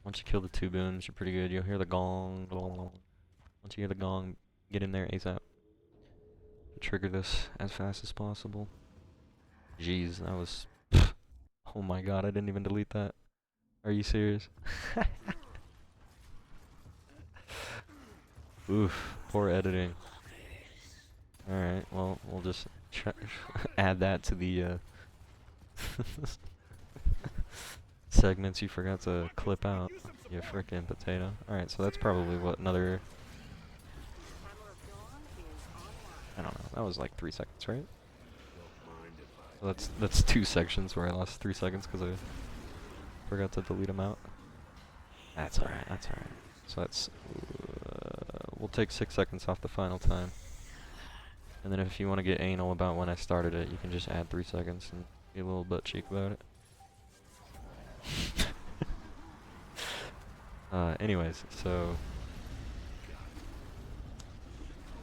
Once you kill the 2 booms, you're pretty good. You'll hear the gong. Once you hear the gong, get in there ASAP. Trigger this as fast as possible. Jeez, that was... Oh my god, I didn't even delete that. Are you serious? Oof, poor editing. Alright, well, we'll just add that to the segments you forgot to clip out. You frickin' potato. Alright, so that's probably what, another... I don't know, that was like 3 seconds, right? So that's 2 sections where I lost 3 seconds because I forgot to delete them out. That's alright, that's alright. So that's... we'll take 6 seconds off the final time. And then if you want to get anal about when I started it, you can just add 3 seconds and be a little butt cheek about it. Anyways, so...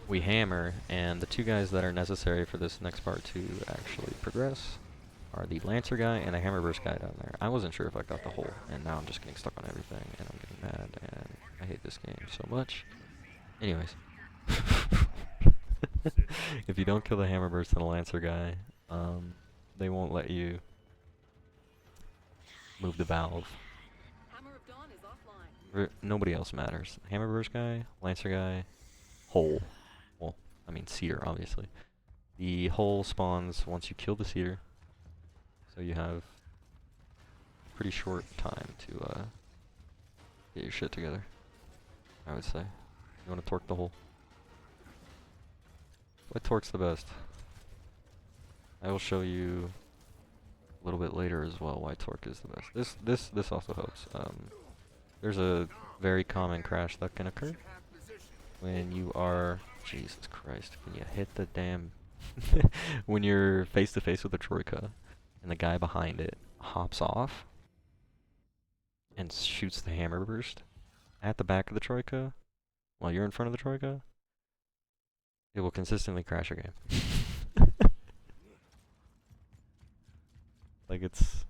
we hammer, and the 2 guys that are necessary for this next part to actually progress are the Lancer guy and the Hammerburst guy down there. I wasn't sure if I got the hole, and now I'm just getting stuck on everything, and I'm getting mad, and I hate this game so much. Anyways. If you don't kill the Hammerburst and the Lancer guy, they won't let you move the valve. Hammer of Dawn is offline. Nobody else matters. Hammerburst guy, Lancer guy, hole. Well, I mean Seer, obviously. The hole spawns once you kill the Seer. So you have pretty short time to get your shit together, I would say. You want to torque the hole. What torque's the best? I will show you a little bit later as well why torque is the best. This also helps. There's a very common crash that can occur when you are, Jesus Christ, when you hit the damn when you're face to face with a troika and the guy behind it hops off and shoots the hammer burst at the back of the troika while you're in front of the troika. It will consistently crash your game. Like it's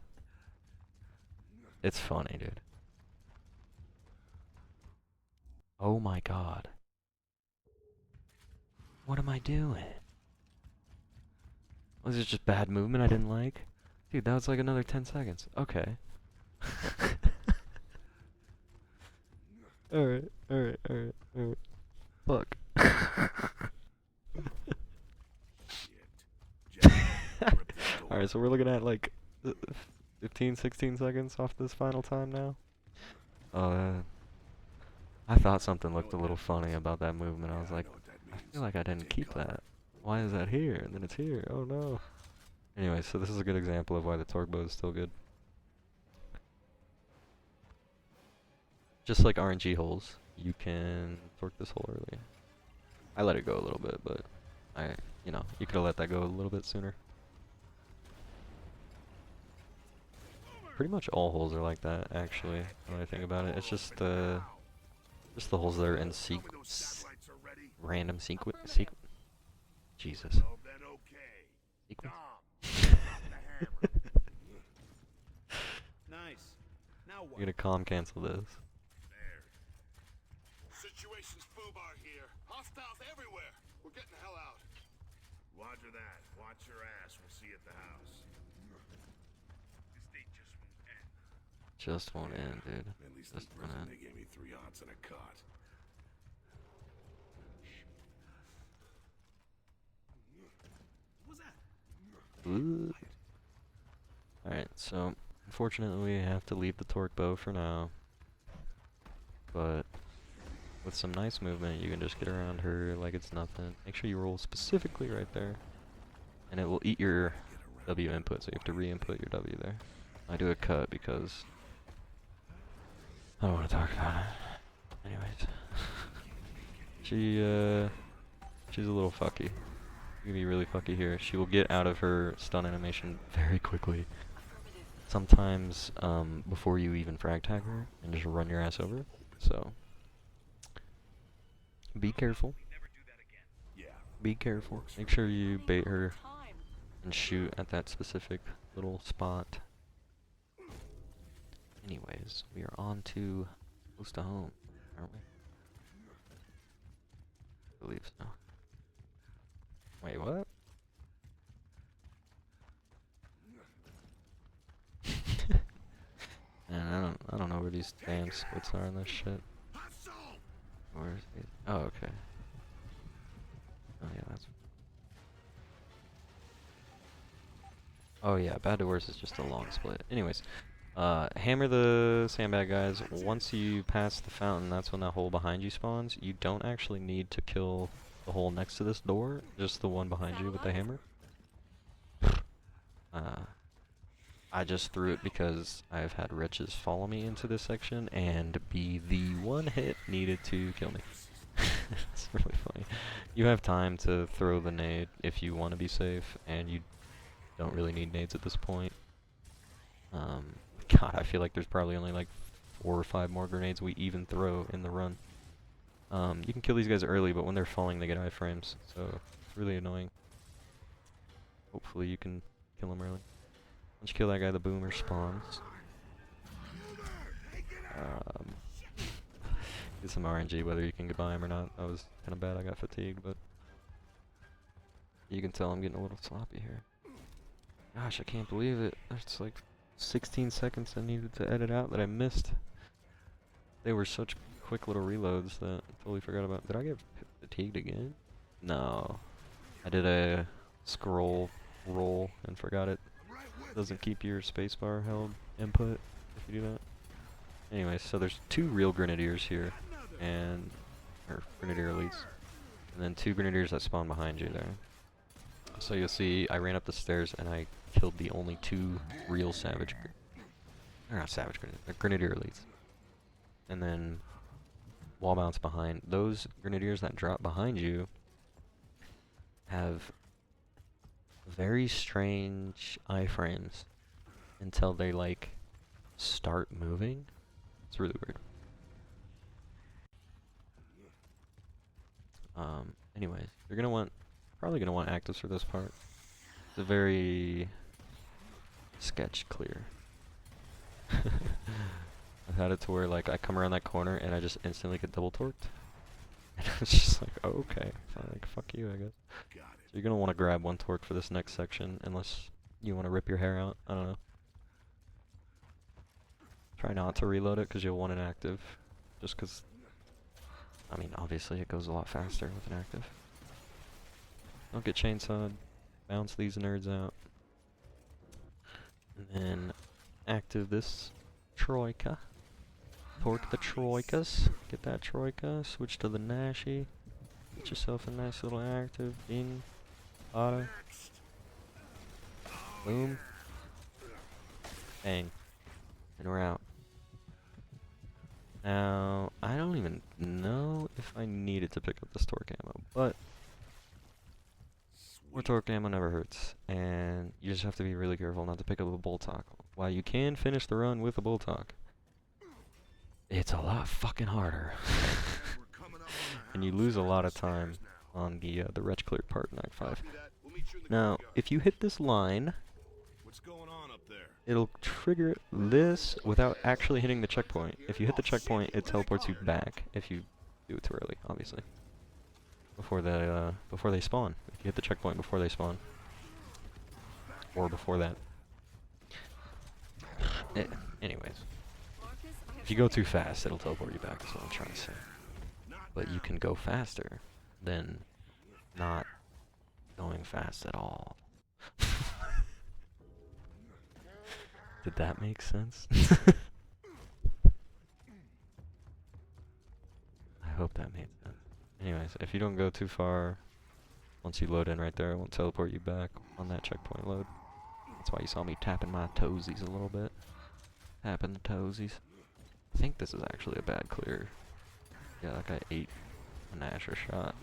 funny, dude. Oh my god. What am I doing? Was it just bad movement I didn't like? Dude, that was like another 10 seconds. Okay. Alright. Fuck. Alright, so we're looking at like 15, 16 seconds off this final time now. I thought something looked a little funny about that movement. I was like, I feel like I didn't keep that. Why is that here? And then it's here. Oh no. Anyway, so this is a good example of why the torque bow is still good. Just like RNG holes, you can torque this hole early. I let it go a little bit, but you could have let that go a little bit sooner. Pretty much all holes are like that, actually, when I think about it. It's just the holes that are in random sequence. Jesus. Sequence. Nice. Now what? You're gonna calm cancel this. Situation's foobar here. Hostiles everywhere. We're getting the hell out. Roger that. Watch your ass. We'll see you at the house. This day just won't end. Just won't end, dude. At least Just in won't prison end. they gave me 3 odds and a cut. What was that? Ooh. Alright, so unfortunately we have to leave the torque bow for now. But with some nice movement you can just get around her like it's nothing. Make sure you roll specifically right there. And it will eat your W input, so you have to re-input your W there. I do a cut because I don't want to talk about it. Anyways. She's a little fucky. You can be really fucky here. She will get out of her stun animation very quickly. Sometimes before you even frag tag her and just run your ass over. So be careful. Be careful. Make sure you bait her and shoot at that specific little spot. Anyways, we are on to close to home, aren't we? I believe so. Wait, what? Man, I don't know where these damn splits are in this shit. Where's these? Oh, okay. Oh yeah, that's. Oh yeah, bad to worse is just a long split. Anyways, hammer the sandbag guys. Once you pass the fountain, that's when that hole behind you spawns. You don't actually need to kill the hole next to this door, just the one behind you with the hammer. I just threw it because I've had wretches follow me into this section and be the one hit needed to kill me. It's really funny. You have time to throw the nade if you want to be safe, and you don't really need nades at this point. God, I feel like there's probably only like 4 or 5 more grenades we even throw in the run. You can kill these guys early, but when they're falling they get iframes, so it's really annoying. Hopefully you can kill them early. Once you kill that guy, the boomer spawns. Get some RNG whether you can get by him or not. That was kind of bad, I got fatigued, but you can tell I'm getting a little sloppy here. Gosh, I can't believe it. It's like 16 seconds I needed to edit out that I missed. They were such quick little reloads that I totally forgot about. Did I get fatigued again? No. I did a scroll roll and forgot it doesn't keep your spacebar held input. if you do that. Anyway, so there's 2 real grenadiers here, or grenadier elites, and then 2 grenadiers that spawn behind you there. So you'll see I ran up the stairs and I killed the only 2 real grenadier elites. And then wall bounce behind. Those grenadiers that drop behind you have very strange iframes until they like start moving. It's really weird. Anyways, you're probably gonna want actives for this part. It's a very sketch clear. I've had it to where like I come around that corner and I just instantly get double torqued. And it's just like, oh, okay, fine, like fuck you, I guess. Got it. So you're gonna want to grab 1 torque for this next section, unless you want to rip your hair out. I don't know. Try not to reload it because you'll want an active, just because. I mean, obviously it goes a lot faster with an active. Don't get chainsawed. Bounce these nerds out. And then active this troika. Torque the troikas. Get that troika. Switch to the Nashi. Get yourself a nice little active. In. Auto. Boom. Bang. And we're out. Now, I don't even know if I needed to pick up this torque ammo, but more torque ammo never hurts, and you just have to be really careful not to pick up a bolt talk. While you can finish the run with a bolt talk, it's a lot fucking harder, and you lose a lot of time on the wretch clear part in Act 5. Now, if you hit this line, What's going on up there? it'll trigger this without actually hitting the checkpoint. If you hit the checkpoint, it teleports you back. If you do it too early, obviously. Before they spawn. If you hit the checkpoint before they spawn, or before that. Anyways, if you go too fast, it'll teleport you back. That's what I'm trying to say. But you can go faster than not going fast at all. Did that make sense? I hope that made sense. Anyways, if you don't go too far, once you load in right there, it won't teleport you back on that checkpoint load. That's why you saw me tapping my toesies a little bit. Tapping the toesies. I think this is actually a bad clear. Yeah, that guy ate an Asher shot.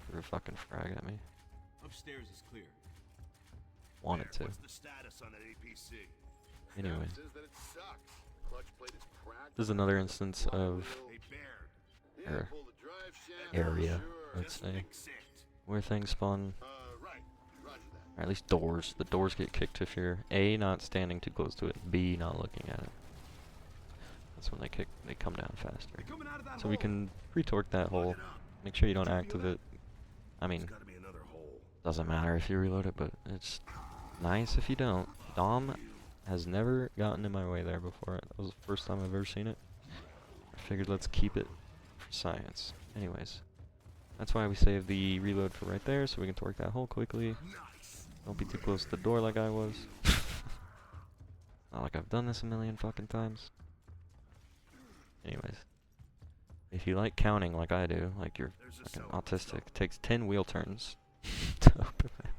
Threw a fucking frag at me. Upstairs is clear. Wanted to. What's the status on that APC? Anyways, Says that it sucks. Clutch plate is cracked. this is another instance of Hey, Baird. Or Pull the drive shaft. area, Sure. let's say, Fix it. where things spawn, Right. Roger that. or at least doors. The doors get kicked if you're A, not standing too close to it, B, not looking at it. That's when they come down faster. Coming out of that So we hole. can pre-torque that hole. Make sure you don't activate. I mean, There's gotta be another hole. doesn't matter if you reload it, but it's nice if you don't. Dom has never gotten in my way there before. That was the first time I've ever seen it. I figured let's keep it for science. Anyways, that's why we saved the reload for right there, so we can torque that hole quickly. Don't be too close to the door like I was. Not like I've done this a million fucking times. Anyways, if you like counting like I do, like you're fucking autistic, it takes 10 wheel turns to open it.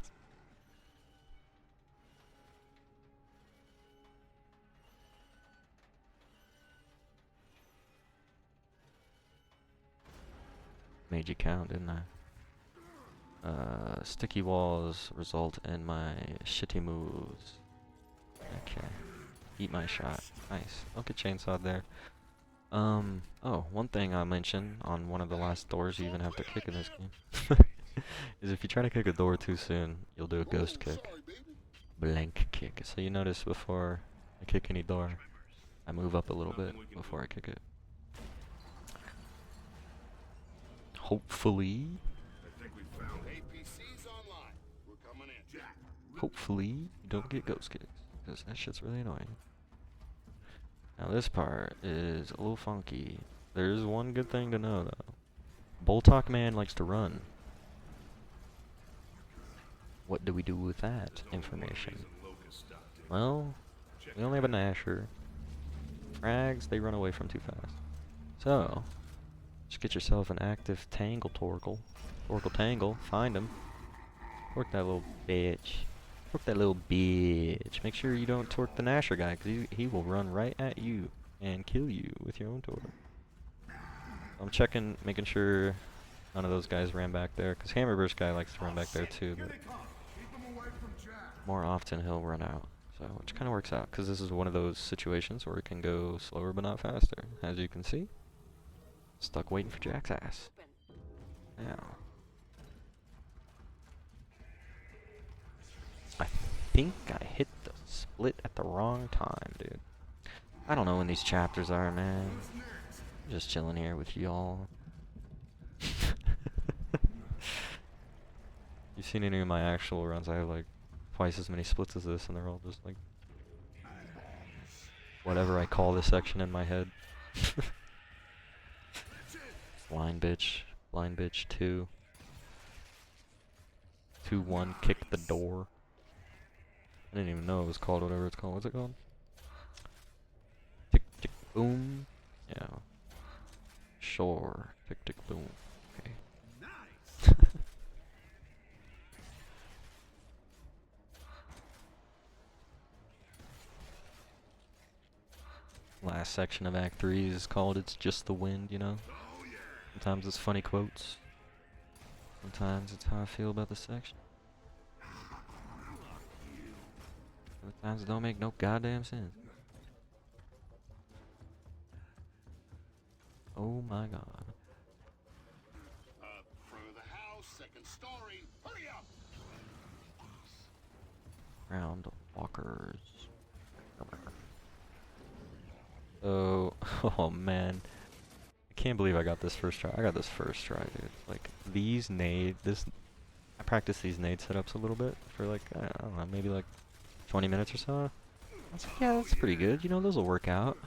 Made you count, didn't I? Sticky walls result in my shitty moves. Okay. Eat my shot. Nice. Don't get chainsawed there. Oh, one thing I mentioned on one of the last doors you even have to kick in this game is if you try to kick a door too soon, you'll do a ghost kick. Blank kick. So you notice before I kick any door, I move up a little bit before I kick it. Hopefully, I think we found APC's online. We're coming in. Jack. hopefully you don't get ghost kicks, because that shit's really annoying. Now this part is a little funky. There's one good thing to know though. Boltok Man likes to run. What do we do with that information? Well, we only have a Nasher, Frags, they run away from too fast. So, just get yourself an active tangle torkle. Torkle tangle, find him. Torque that little bitch. Torque that little bitch. Make sure you don't torque the Nasher guy, because he will run right at you and kill you with your own torque. I'm checking, making sure none of those guys ran back there, because Hammerburst guy likes to run back there too, but more often he'll run out. So, which kind of works out, because this is one of those situations where it can go slower but not faster. As you can see, stuck waiting for Jack's ass. Now, I think I hit the split at the wrong time, dude. I don't know when these chapters are, man. Just chilling here with y'all. You've seen any of my actual runs, I have like twice as many splits as this, and they're all just like whatever I call this section in my head. Blind bitch 2. 2-1, kick the door. I didn't even know it was called whatever it's called. What's it called? Tick tick boom. Yeah. Sure. Tick tick boom. Okay. Nice. Last section of Act 3 is called It's Just the Wind, you know? Sometimes it's funny quotes. Sometimes it's how I feel about the section. Sometimes it don't make no goddamn sense. Oh my god. Front of the house, second story. Hurry up! Round walkers. Oh, oh man. I can't believe I got this first try. I got this first try, dude. Like, these I practiced these nade setups a little bit for like, I don't know, maybe like 20 minutes or so. I was like, yeah, that's pretty good. You know, those will work out.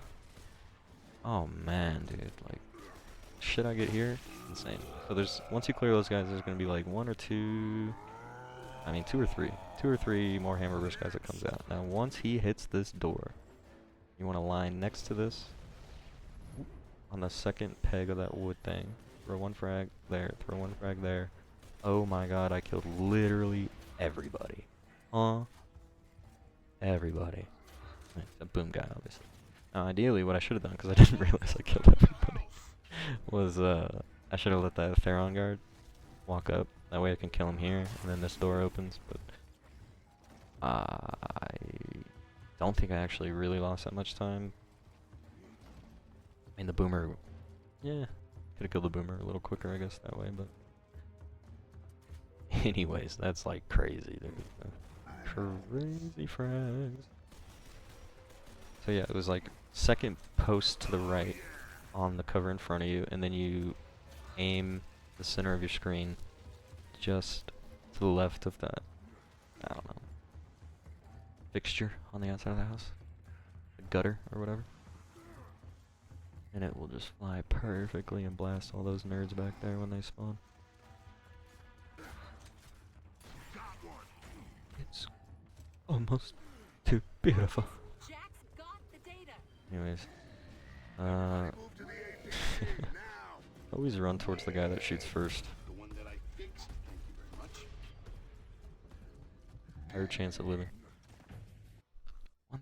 Oh man, dude. Like, shit I get here, insane. So once you clear those guys, there's gonna be like 2 or 3 more Hammerburst guys that comes out. Now, once he hits this door, you want to line next to this on the second peg of that wood thing. Throw one frag there, throw one frag there. Oh my god, I killed literally everybody. Everybody. The boom guy, obviously. Now, ideally, what I should have done, because I didn't realize I killed everybody, was I should have let that Theron guard walk up. That way I can kill him here, and then this door opens, but I don't think I actually really lost that much time. I mean, the boomer, yeah, could have killed the boomer a little quicker, I guess, that way, but anyways, that's like crazy, dude. Crazy frags. So yeah, it was like second post to the right on the cover in front of you, and then you aim the center of your screen just to the left of that, I don't know, fixture on the outside of the house, the gutter or whatever, and it will just fly perfectly and blast all those nerds back there when they spawn. It's almost too beautiful. Jack's got the data. Anyways, always run towards the guy that shoots first. The one that I fixed. Thank you very much. Higher chance of living.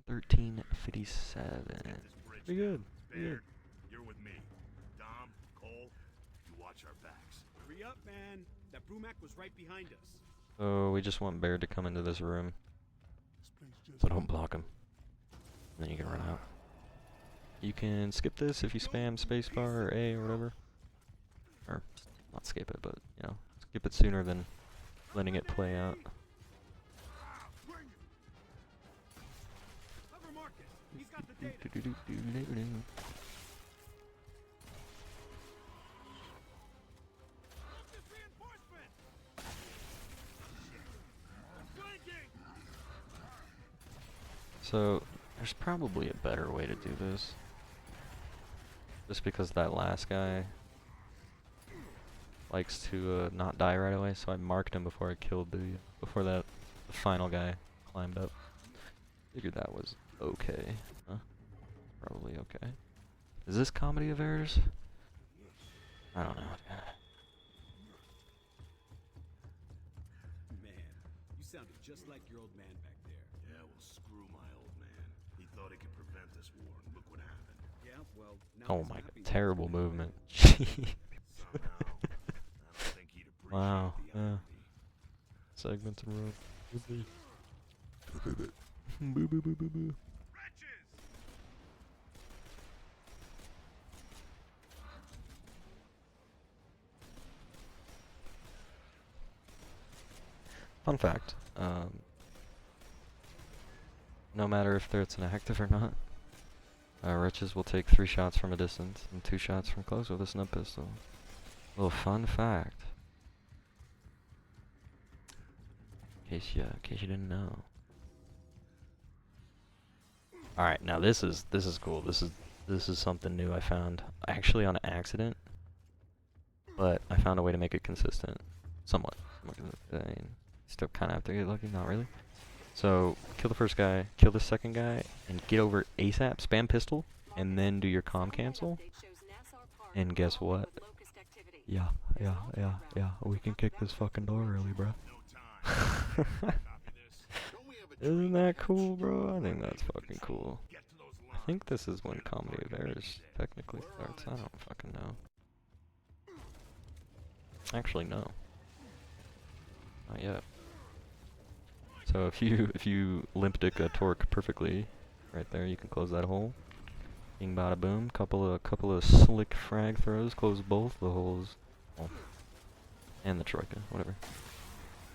113.57. Pretty good. Pretty good. You're with me. Dom, Cole, you watch our backs. Hurry up, man. That Brumac was right behind us. So we just want Bear to come into this room. So don't block him. And then you can run out. You can skip this if you spam spacebar or A or whatever. Or not skip it, but you know, skip it sooner than letting it play out. Cover Marcus. He's got the data. Marcus reinforcement. Flanking. So there's probably a better way to do this. Just because that last guy likes to not die right away, so I marked him before I killed before the final guy climbed up. Figured that was okay, huh? Probably okay. Is this comedy of errors? I don't know. Man, you sounded just like your old man back there. Yeah, well, screw my old man. He thought he could prevent this war, and look what happened. Yeah, well, now Oh he's my happy god, with terrible what's going on. movement. Somehow, I don't think he'd appreciate Wow, the yeah. irony. Segments in a row. Boo boo boo boo boo boo. Fun fact, no matter if it's an active or not, wretches will take 3 shots from a distance and 2 shots from close with a snub pistol. Little fun fact. In case you didn't know. Alright, now this is cool. This is something new I found. Actually on accident. But I found a way to make it consistent. Somewhat. I mean, still kinda have to get lucky, not really. So kill the first guy, kill the second guy, and get over ASAP, spam pistol, and then do your comm cancel. And guess what? Yeah, we can kick this fucking door early, bro. Isn't that cool, bro? I think that's fucking cool. I think this is when Comedy of Errors technically starts. I don't fucking know. Actually, no. Not yet. So if you limp dick a torque perfectly, right there, you can close that hole. Bing bada boom. Couple of slick frag throws, close both the holes. Oh. And the troika, whatever.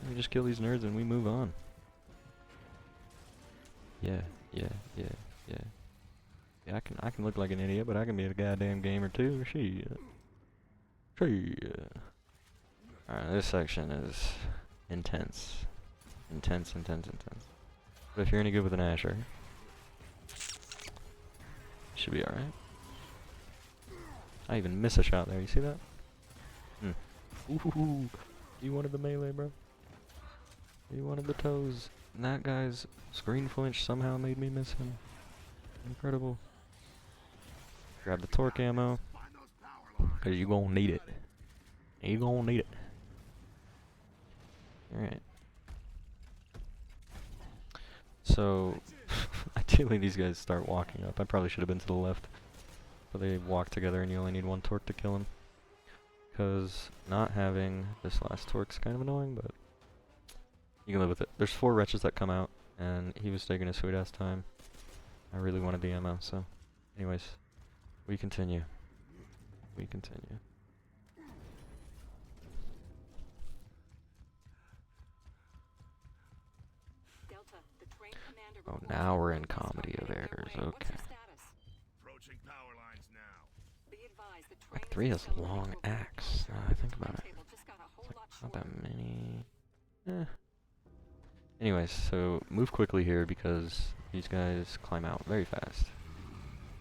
And we just kill these nerds and we move on. Yeah. Yeah, I can look like an idiot, but I can be a goddamn gamer too. Shit. Alright, this section is intense. Intense. But if you're any good with an Asher, should be alright. I even miss a shot there, you see that? Ooh, you wanted the melee, bro. You wanted the toes. And that guy's screen flinch somehow made me miss him. Incredible. Grab the torque ammo, cause you gon' need it. You gon' need it. Alright. So, ideally these guys start walking up. I probably should have been to the left. But they walk together and you only need 1 torque to kill them. Because not having this last torque's kind of annoying, but you can live with it. There's 4 wretches that come out, and he was taking a sweet ass time. I really wanted the ammo, so anyways, we continue. Oh, now we're in Comedy of Errors, okay. Approaching power lines now. Act 3 has a long axe, now I think about it. It's like not that many. Anyways, so move quickly here because these guys climb out very fast.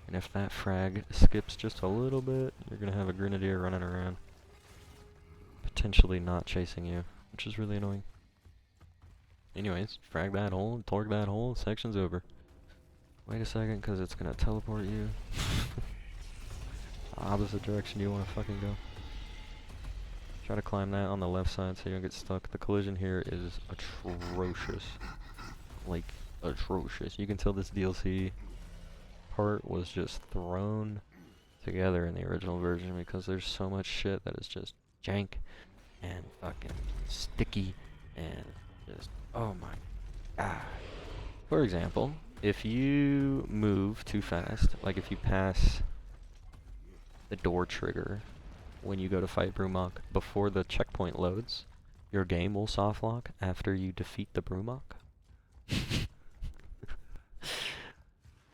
And if that frag skips just a little bit, you're gonna have a grenadier running around. Potentially not chasing you, which is really annoying. Anyways, frag that hole, torque that hole, section's over. Wait a second, because it's gonna teleport you. Opposite direction you wanna fucking go. Try to climb that on the left side so you don't get stuck. The collision here is atrocious. Like, atrocious. You can tell this DLC part was just thrown together in the original version because there's so much shit that is just jank and fucking sticky and just, oh my god. For example, if you move too fast, like if you pass the door trigger when you go to fight Brumok before the checkpoint loads, your game will softlock after you defeat the Brumok.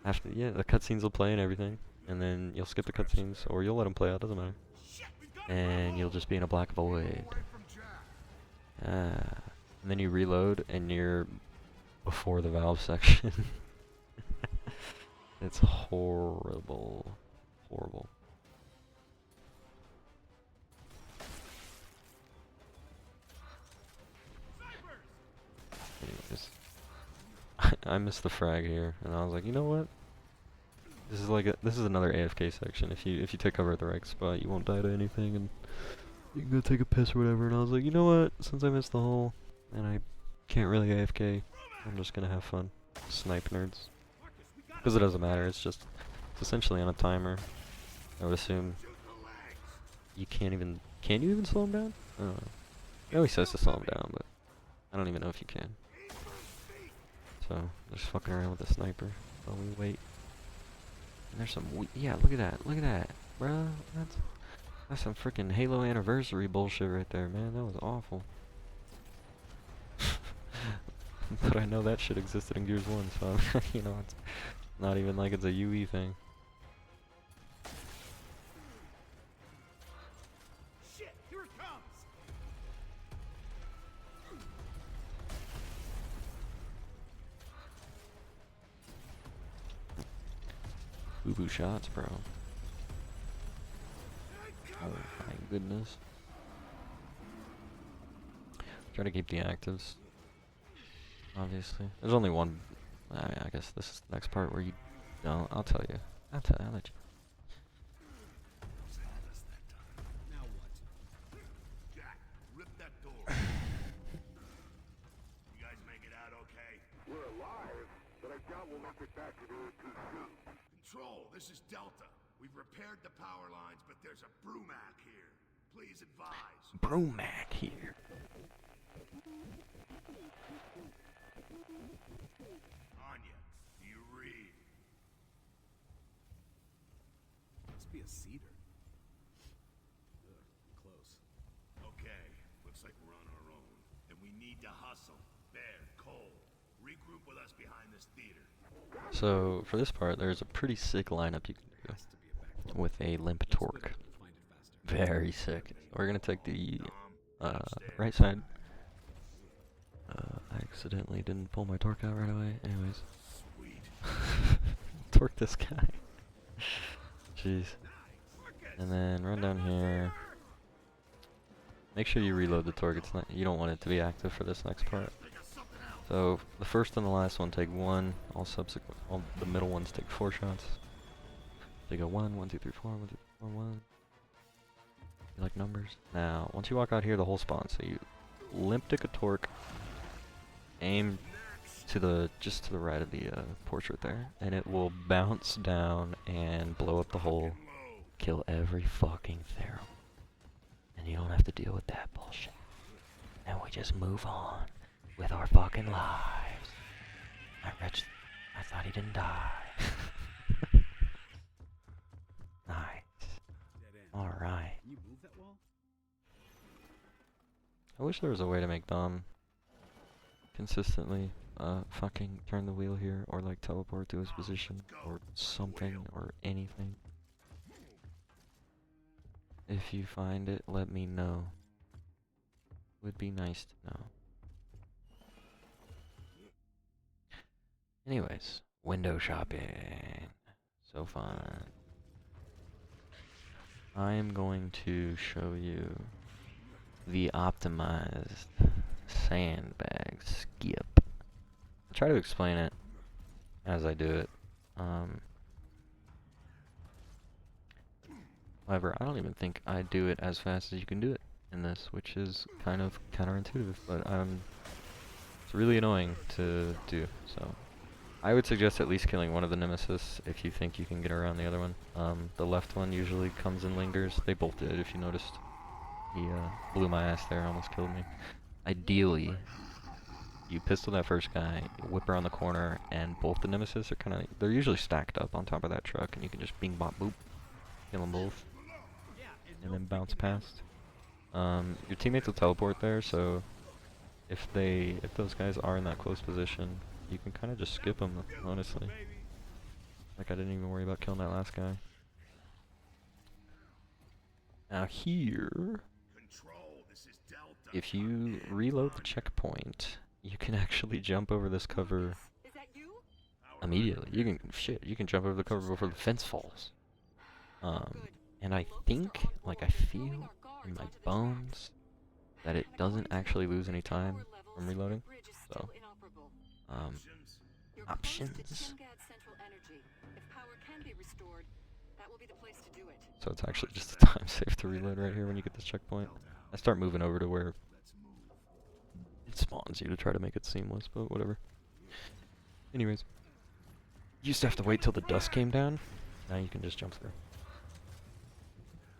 After, yeah, the cutscenes will play and everything, and then you'll skip the cutscenes, or you'll let them play out, doesn't matter. And you'll just be in a black void. And then you reload, and you're before the valve section. It's horrible. Horrible. Anyways, I missed the frag here, and I was like, you know what? this is another AFK section. If you take cover at the right spot, you won't die to anything, and you can go take a piss or whatever. And I was like, you know what? Since I missed the hole and I can't really AFK, I'm just gonna have fun. Snipe nerds. Because it doesn't matter. It's essentially on a timer. I would assume you can't even. Can you even slow him down? I don't know. He always says to slow him down, but I don't even know if you can. So just fucking around with the sniper while we wait. And there's some yeah, look at that, bruh. That's some freaking Halo anniversary bullshit right there, man. That was awful. But I know that shit existed in Gears 1, so you know, it's not even like it's a UE thing. Shit, here it comes. Boo-boo shots, bro. Oh my goodness. Try to keep the actives. Obviously. There's only one. I mean, I guess this is the next part where you don't. I'll tell you. I'll let you. Now what? Jack, rip that door. You guys make it out okay? We're alive, but I doubt we'll make it back to the APC. Control, this is Delta. We've repaired the power lines, but there's a Brumac here. Please advise. Bromac here. Anya, do you read? Must be a cedar. Ugh, close. Okay, looks like we're on our own. Then we need to hustle. Bear, Cole, regroup with us behind this theater. So for this part, there's a pretty sick lineup you can do Has to be a back. with a limp Let's torque. whip it. Find it faster. Very sick. We're gonna take the Upstairs. right side. I accidentally didn't pull my torque out right away. Anyways, Sweet. torque this guy. Jeez. And then run down here. Make sure you reload the torque. It's not. You don't want it to be active for this next part. So the first and the last one take 1. All the middle ones take 4 shots. They go 1, 1, 2, 3, 4, 1, 2, 4, 1. You like numbers? Now, once you walk out here, the whole spawn. So you limp dick a torque, aim to the just to the right of the portrait there, and it will bounce down and blow up the hole, kill every fucking Therum, and you don't have to deal with that bullshit. And we just move on with our fucking lives. I thought he didn't die. Nice. Dead end. Alright. Can you move that wall? I wish there was a way to make Dom consistently fucking turn the wheel here, or like teleport to his position, or something, or anything. If you find it, let me know. Would be nice to know. Anyways, window shopping. So fun. I am going to show you the optimized sandbag skip. I'll try to explain it as I do it. However, I don't even think I do it as fast as you can do it in this, which is kind of counterintuitive, but it's really annoying to do, so I would suggest at least killing one of the nemesis if you think you can get around the other one. The left one usually comes and lingers. They both did, if you noticed. He blew my ass there, almost killed me. Ideally, you pistol that first guy, whip around the corner, and both the nemesis are they're usually stacked up on top of that truck, and you can just bing bop boop, kill them both, and then bounce past. Your teammates will teleport there, so if those guys are in that close position, you can kind of just skip them, honestly. Like, I didn't even worry about killing that last guy. Now here, if you reload the checkpoint, you can actually jump over this cover Is that you? immediately. You can jump over the cover before the fence falls. And I think, like, I feel in my bones that it doesn't actually lose any time from reloading. So, options. can be restored, that will be the place to do it. So it's actually just a time save to reload right here when you get this checkpoint. I start moving over to where it spawns you to try to make it seamless, but whatever. Anyways, you used to have to wait till the dust came down. Now you can just jump through.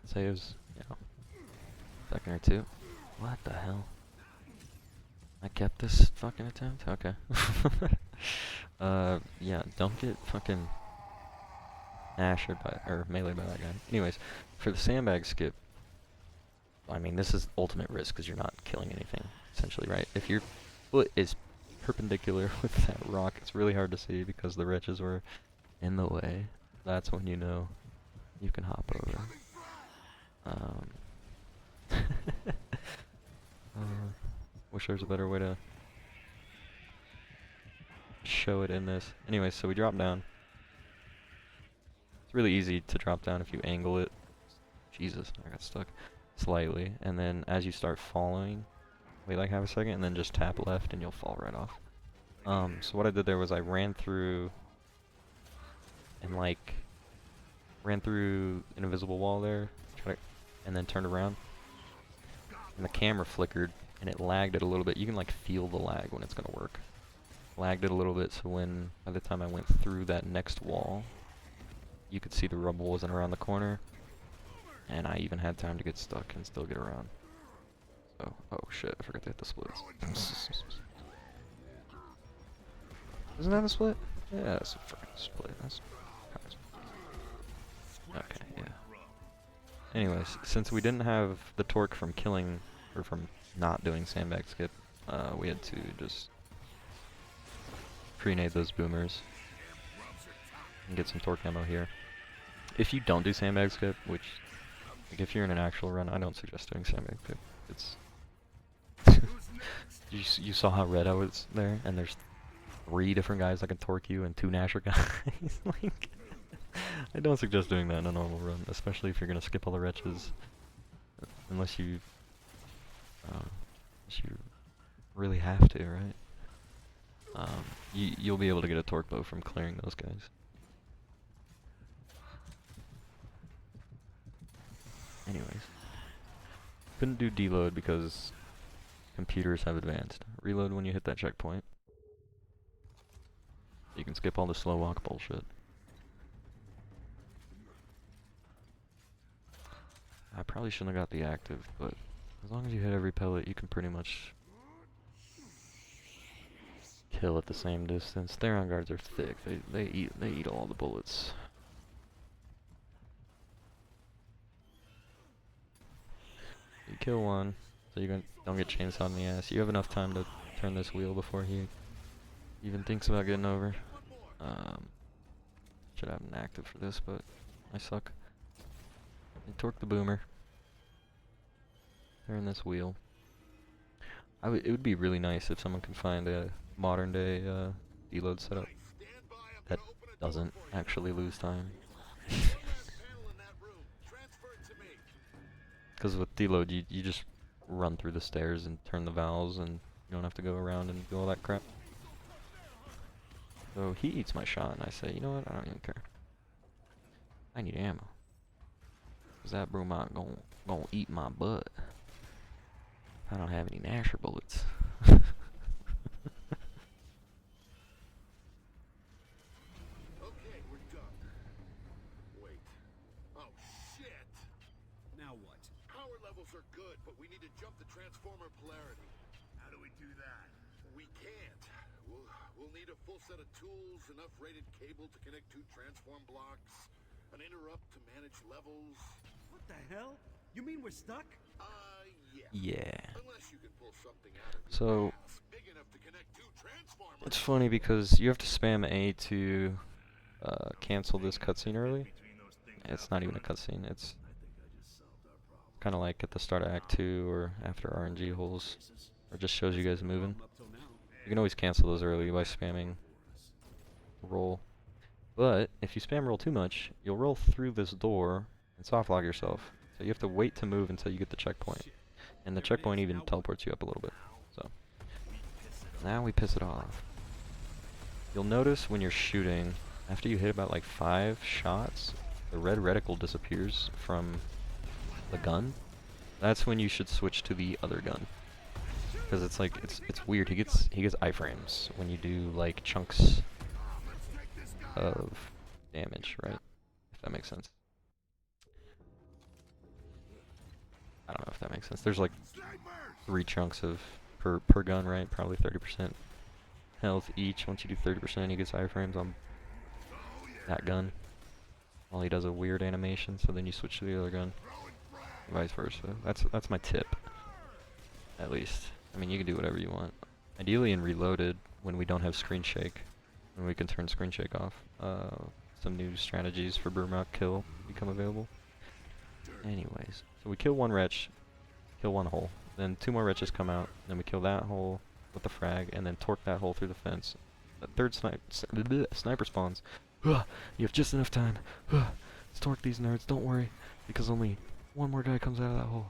Saves, you know, second or two. What the hell? I kept this fucking attempt? Okay. Yeah, don't get fucking ashed by, or melee by that guy. Anyways, for the sandbag skip, I mean, this is ultimate risk because you're not killing anything, essentially, right? If your foot is perpendicular with that rock, it's really hard to see because the wretches were in the way. That's when you know you can hop over. Wish there was a better way to show it in this. Anyway, so we drop down. It's really easy to drop down if you angle it. Jesus, I got stuck slightly. And then as you start falling, wait like half a second and then just tap left and you'll fall right off. So what I did there was I ran through and like ran through an invisible wall there, and then turned around. And the camera flickered and it lagged it a little bit. You can like feel the lag when it's gonna work. Lagged it a little bit, so when by the time I went through that next wall, you could see the rubble wasn't around the corner, and I even had time to get stuck and still get around. So, oh shit, I forgot to hit the splits. Isn't that a split? Yeah, it's a freaking split. That's okay, yeah. Anyways, since we didn't have the torque from killing, or from not doing sandbag skip, we had to just pre-nade those boomers and get some torque ammo here. If you don't do sandbag skip, which, like, if you're in an actual run, I don't suggest doing sandbag skip. It's you saw how red I was there, and there's 3 different guys that can torque you and 2 Nasher guys. Like, I don't suggest doing that in a normal run, especially if you're gonna skip all the wretches, unless you really have to, right? You'll be able to get a torque bow from clearing those guys. Anyways, couldn't do deload because computers have advanced. Reload when you hit that checkpoint. You can skip all the slow walk bullshit. I probably shouldn't have got the active, but as long as you hit every pellet, you can pretty much kill at the same distance. Theron guards are thick. They eat all the bullets. You kill one, so you don't get chainsawed in the ass. You have enough time to turn this wheel before he even thinks about getting over. Should have an active for this, but I suck. And torque the boomer. Turn this wheel. It would be really nice if someone could find a modern day deload setup that doesn't actually lose time. Because with deload, you just run through the stairs and turn the valves, and you don't have to go around and do all that crap. So he eats my shot, and I say, you know what? I don't even care. I need ammo. Cause that bromide gonna eat my butt. I don't have any Nasher bullets. Okay, we're done. Wait. Oh, shit! Now what? Power levels are good, but we need to jump the transformer polarity. How do we do that? We can't. We'll need a full set of tools, enough rated cable to connect 2 transform blocks, an interrupt to manage levels. What the hell? You mean we're stuck? Yeah. Yeah. Unless you can pull something out of your So ass big enough to connect 2 transformers. it's funny because you have to spam A to cancel this cutscene early. It's not even a cutscene. It's kind of like at the start of Act 2 or after RNG holes, or just shows you guys moving. You can always cancel those early by spamming roll. But if you spam roll too much, you'll roll through this door and soft lock yourself. So you have to wait to move until you get the checkpoint. And the checkpoint even teleports you up a little bit. So now we piss it off. You'll notice when you're shooting after you hit about like 5 shots, the red reticle disappears from the gun. That's when you should switch to the other gun. Because it's like, it's weird, he gets iframes when you do like chunks of damage, right? If that makes sense. I don't know if that makes sense. There's like 3 chunks of per gun, right? Probably 30% health each. Once you do 30%, he gets iframes on that gun. While he does a weird animation, so then you switch to the other gun. Vice versa. That's my tip. At least. I mean, you can do whatever you want. Ideally in Reloaded, when we don't have screen shake, when we can turn screen shake off, some new strategies for Boomrock kill become available. Anyways, so we kill one wretch, kill one hole. Then 2 more wretches come out, then we kill that hole with the frag, and then torque that hole through the fence. The third sniper spawns. You have just enough time. Let's torque these nerds, don't worry, because only one more guy comes out of that hole.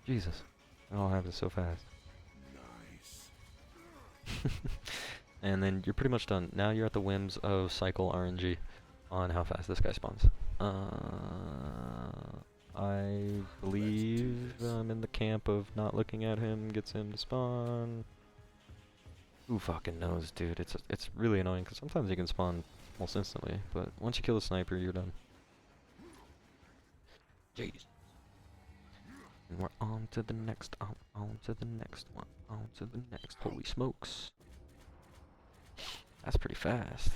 Jesus. It all happens so fast. Nice. And then you're pretty much done. Now you're at the whims of cycle RNG on how fast this guy spawns. I believe I'm in the camp of not looking at him gets him to spawn. Who fucking knows, dude? It's really annoying because sometimes he can spawn almost instantly, but once you kill the sniper, you're done. Jeez. And we're on to the next, on to the next one, on to the next. Holy smokes. That's pretty fast.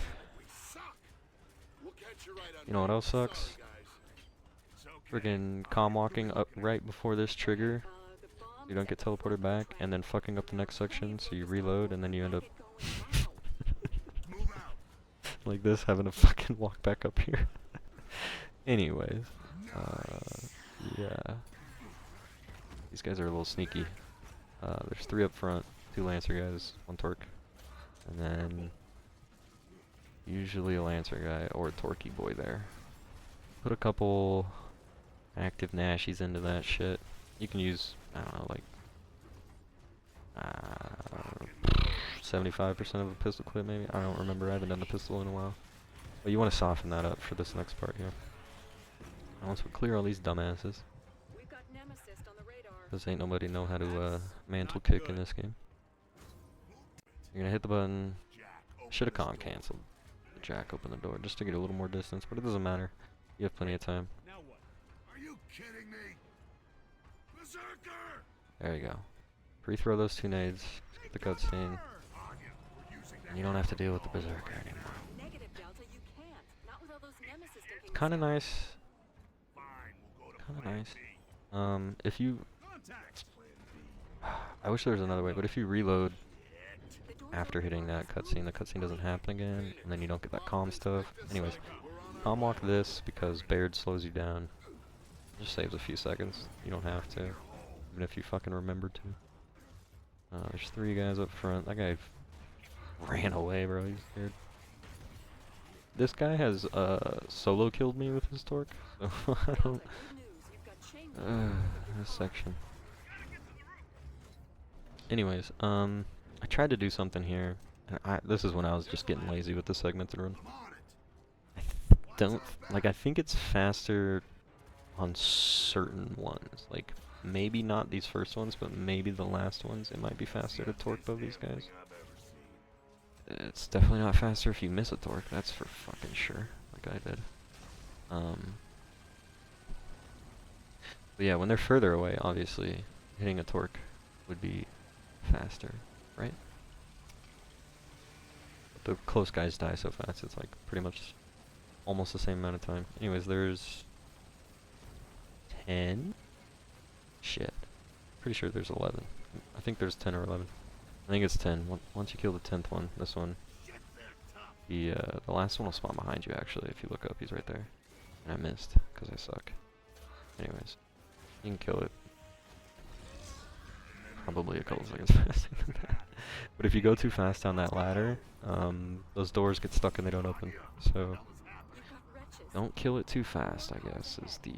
You know what else sucks? Friggin' comm walking up right before this trigger. You don't get teleported back, and then fucking up the next section, so you reload, and then you end up like this, having to fucking walk back up here. Anyways, yeah. These guys are a little sneaky. There's 3 up front, 2 Lancer guys, 1 Torque, and then usually a Lancer guy or a Torquey boy there. Put a couple active Nashies into that shit. You can use, I don't know, like 75% of a pistol clip maybe? I don't remember, I haven't done the pistol in a while. But you want to soften that up for this next part here. And once we clear all these dumbasses, because ain't nobody know how to mantle kick in this game. You're gonna hit the button. Should have comm canceled. Jack open the door just to get a little more distance, but it doesn't matter. You have plenty of time. Now what? Are you kidding me? Berserker! There you go. Pre-throw those 2 nades, skip the cutscene, and you don't have to deal with the Berserker anymore. It's kinda nice. Kinda nice. If you... I wish there was another way, but if you reload after hitting that cutscene, the cutscene doesn't happen again, and then you don't get that comm stuff. Anyways, comm walk this because Baird slows you down. Just saves a few seconds. You don't have to, even if you fucking remember to. There's 3 guys up front. That guy ran away, bro. He's scared. This guy has solo killed me with his torque, so I don't. This section. Anyways, I tried to do something here, and this is when I was just getting lazy with the segmented run. I think it's faster on certain ones, like maybe not these first ones, but maybe the last ones. It might be faster to torque both these guys. It's definitely not faster if you miss a torque, that's for fucking sure, like I did. But yeah, when they're further away, obviously, hitting a torque would be faster, right? But the close guys die so fast, it's like pretty much almost the same amount of time. Anyways, there's 10? Shit. Pretty sure there's 11. I think there's 10 or 11. I think it's 10. Once you kill the 10th one, this one, the last one will spawn behind you actually. If you look up, he's right there. And I missed, because I suck. Anyways, you can kill it. Probably a couple seconds faster than that. But if you go too fast down that ladder, those doors get stuck and they don't open. So, don't kill it too fast, I guess, is the,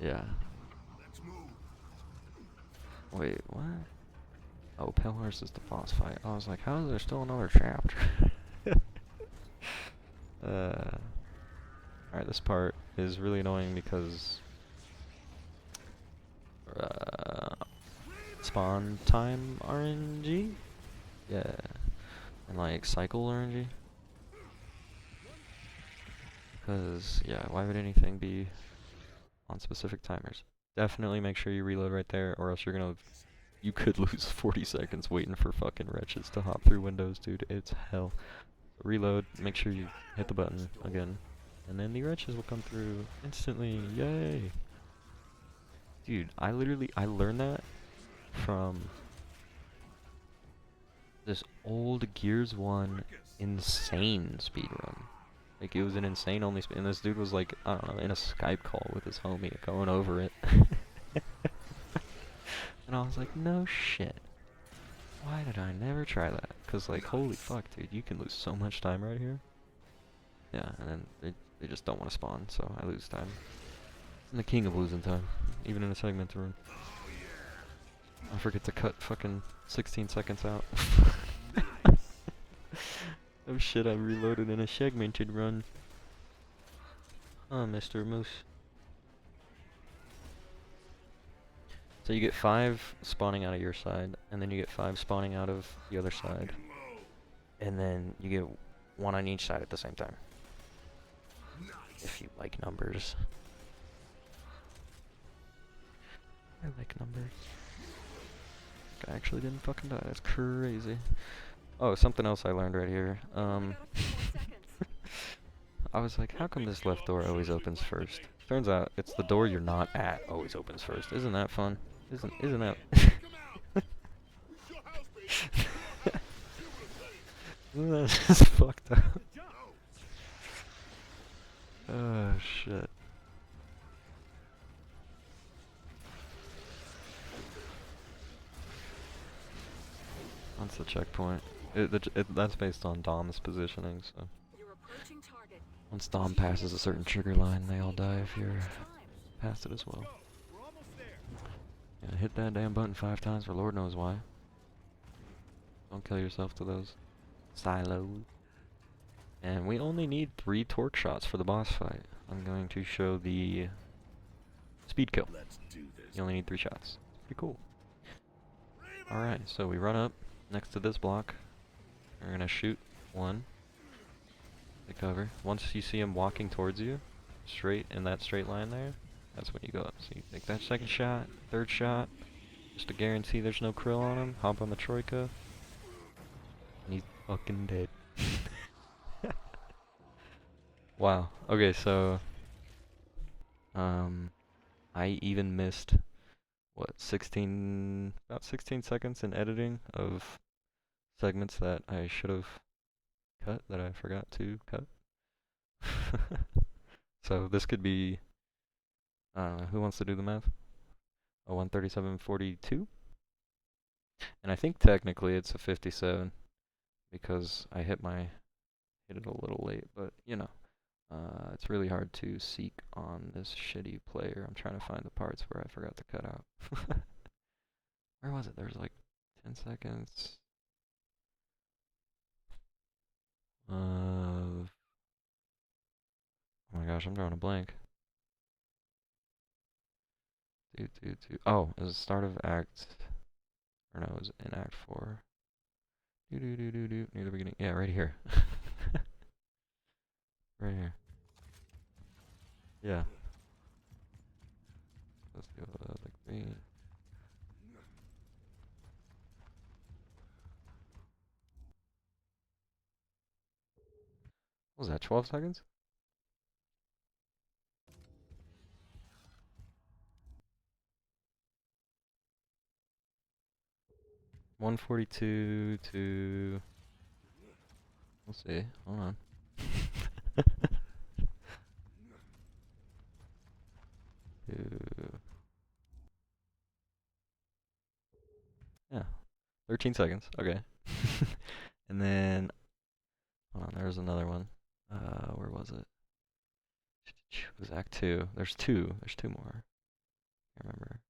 yeah. Wait, what? Oh, Pillars is the boss fight. I was like, how is there still another chapter? Alright, this part is really annoying because spawn time RNG? Yeah. And like cycle RNG? Because, yeah, why would anything be on specific timers? Definitely make sure you reload right there, or else you could lose 40 seconds waiting for fucking wretches to hop through windows, dude. It's hell. Reload, make sure you hit the button again, and then the wretches will come through instantly. Yay! Dude, I learned that from this old Gears 1 insane speedrun. Like, it was an insane only and this dude was like, I don't know, in a Skype call with his homie going over it. And I was like, no shit. Why did I never try that? Cause like, holy fuck, dude, you can lose so much time right here. Yeah, and then they just don't want to spawn, so I lose time. I'm the king of losing time, even in a segmented run. I forget to cut fucking 16 seconds out. Oh shit, I reloaded in a segmented run. Oh, Mr. Moose. So you get 5 spawning out of your side, and then you get 5 spawning out of the other side. And then you get 1 on each side at the same time. If you like numbers. I like numbers. I actually didn't fucking die, that's crazy. Oh, something else I learned right here. I was like, how come this left door always opens first? Turns out it's the door you're not at always opens first. Isn't that fun? Isn't that isn't that just fucked up? Oh shit. That's the checkpoint. That's based on Dom's positioning, so. Once Dom passes a certain trigger line, they all die if you're past it as well. Yeah, hit that damn button 5 times for Lord knows why. Don't kill yourself to those silos. And we only need 3 torque shots for the boss fight. I'm going to show the speed kill. You only need 3 shots. Pretty cool. Alright, so we run up next to this block. We're gonna shoot 1. To cover. Once you see him walking towards you, straight in that straight line there, that's when you go up. So you take that 2nd shot, 3rd shot, just to guarantee there's no krill on him, hop on the troika, and he's fucking dead. Wow. Okay, so I even missed what, about 16 seconds in editing of segments that I should have cut, that I forgot to cut. So this could be, who wants to do the math? A 137.42? And I think technically it's a 57 because I hit it a little late, but you know, it's really hard to seek on this shitty player. I'm trying to find the parts where I forgot to cut out. Where was it? There was like 10 seconds. Oh my gosh, I'm drawing a blank. Oh, it was the start of act, or no, it was in act 4. Near the beginning. Yeah, right here. Right here. Yeah. Let's go like 3. What was that, 12 seconds? $142 to... We'll see. Hold on. Yeah. 13 seconds. Okay. And then... Hold on, there's another one. Where was it? It was Act 2. There's 2. There's 2 more. I remember.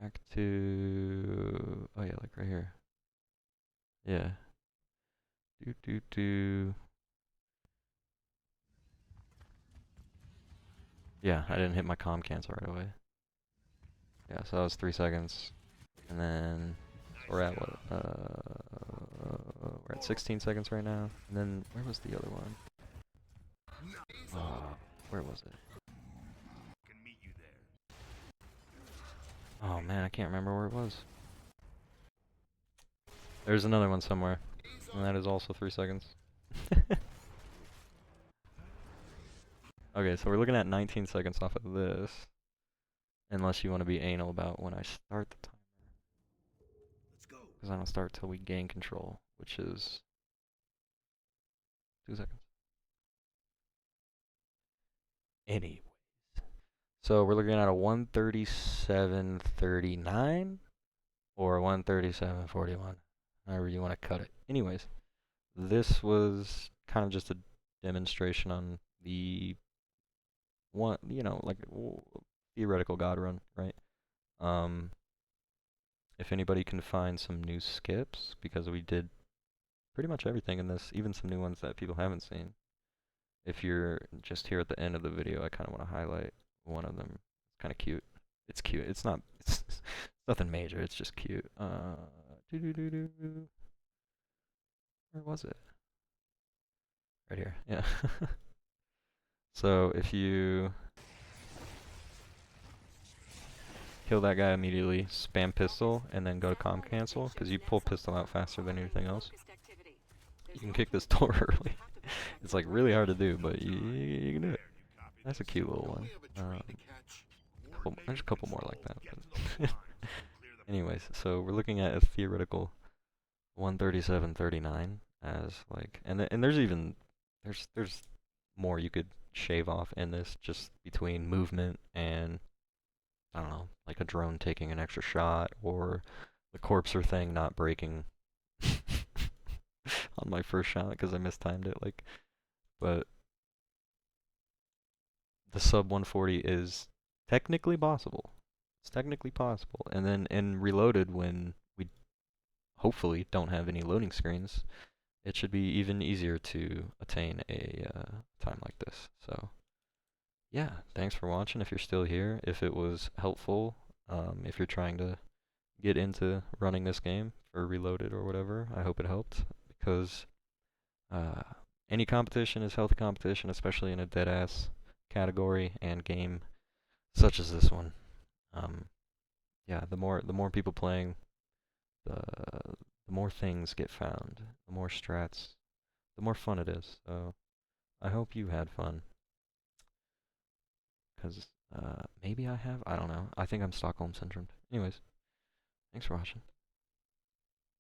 Back to, oh yeah, like right here. Yeah. Yeah, I didn't hit my comm cancel right away. Yeah, so that was 3 seconds. And then we're at what? We're at 16 seconds right now. And then where was the other one? Where was it? Can meet you there. Oh man, I can't remember where it was. There's another one somewhere. And that is also 3 seconds. Okay, so we're looking at 19 seconds off of this. Unless you want to be anal about when I start the timer. Let's go. Because I don't start till we gain control, which is 2 seconds. Anyways. So we're looking at a 137.39 or 137.41. However you want to cut it. Anyways, this was kind of just a demonstration on the one, like theoretical God run, right? If anybody can find some new skips, because we did pretty much everything in this, even some new ones that people haven't seen. If you're just here at the end of the video, I kind of want to highlight one of them. It's kind of cute. It's cute. It's not. It's nothing major. It's just cute. Where was it? Right here. Yeah. So if you kill that guy immediately, spam pistol, and then go to comm cancel, because you pull pistol out faster than anything else. You can kick this door early. It's like really hard to do, but you can do it. That's a cute little one. There's a couple more like that. But anyways, so we're looking at a theoretical 137.39 as like, and there's even there's more you could shave off in this, just between movement and I don't know, like a drone taking an extra shot or the corpser thing not breaking on my first shot because I mistimed it. Like, but the sub 140 is technically possible. It's technically possible. And then in Reloaded, when we hopefully don't have any loading screens, it should be even easier to attain a time like this. So yeah, thanks for watching if you're still here. If it was helpful, if you're trying to get into running this game for Reloaded or whatever, I hope it helped, because any competition is healthy competition, especially in a deadass category and game such as this one. Yeah, the more people playing, the more things get found, the more strats, the more fun it is. So I hope you had fun, because maybe I have. I don't know. I think I'm Stockholm syndromed. Anyways, thanks for watching.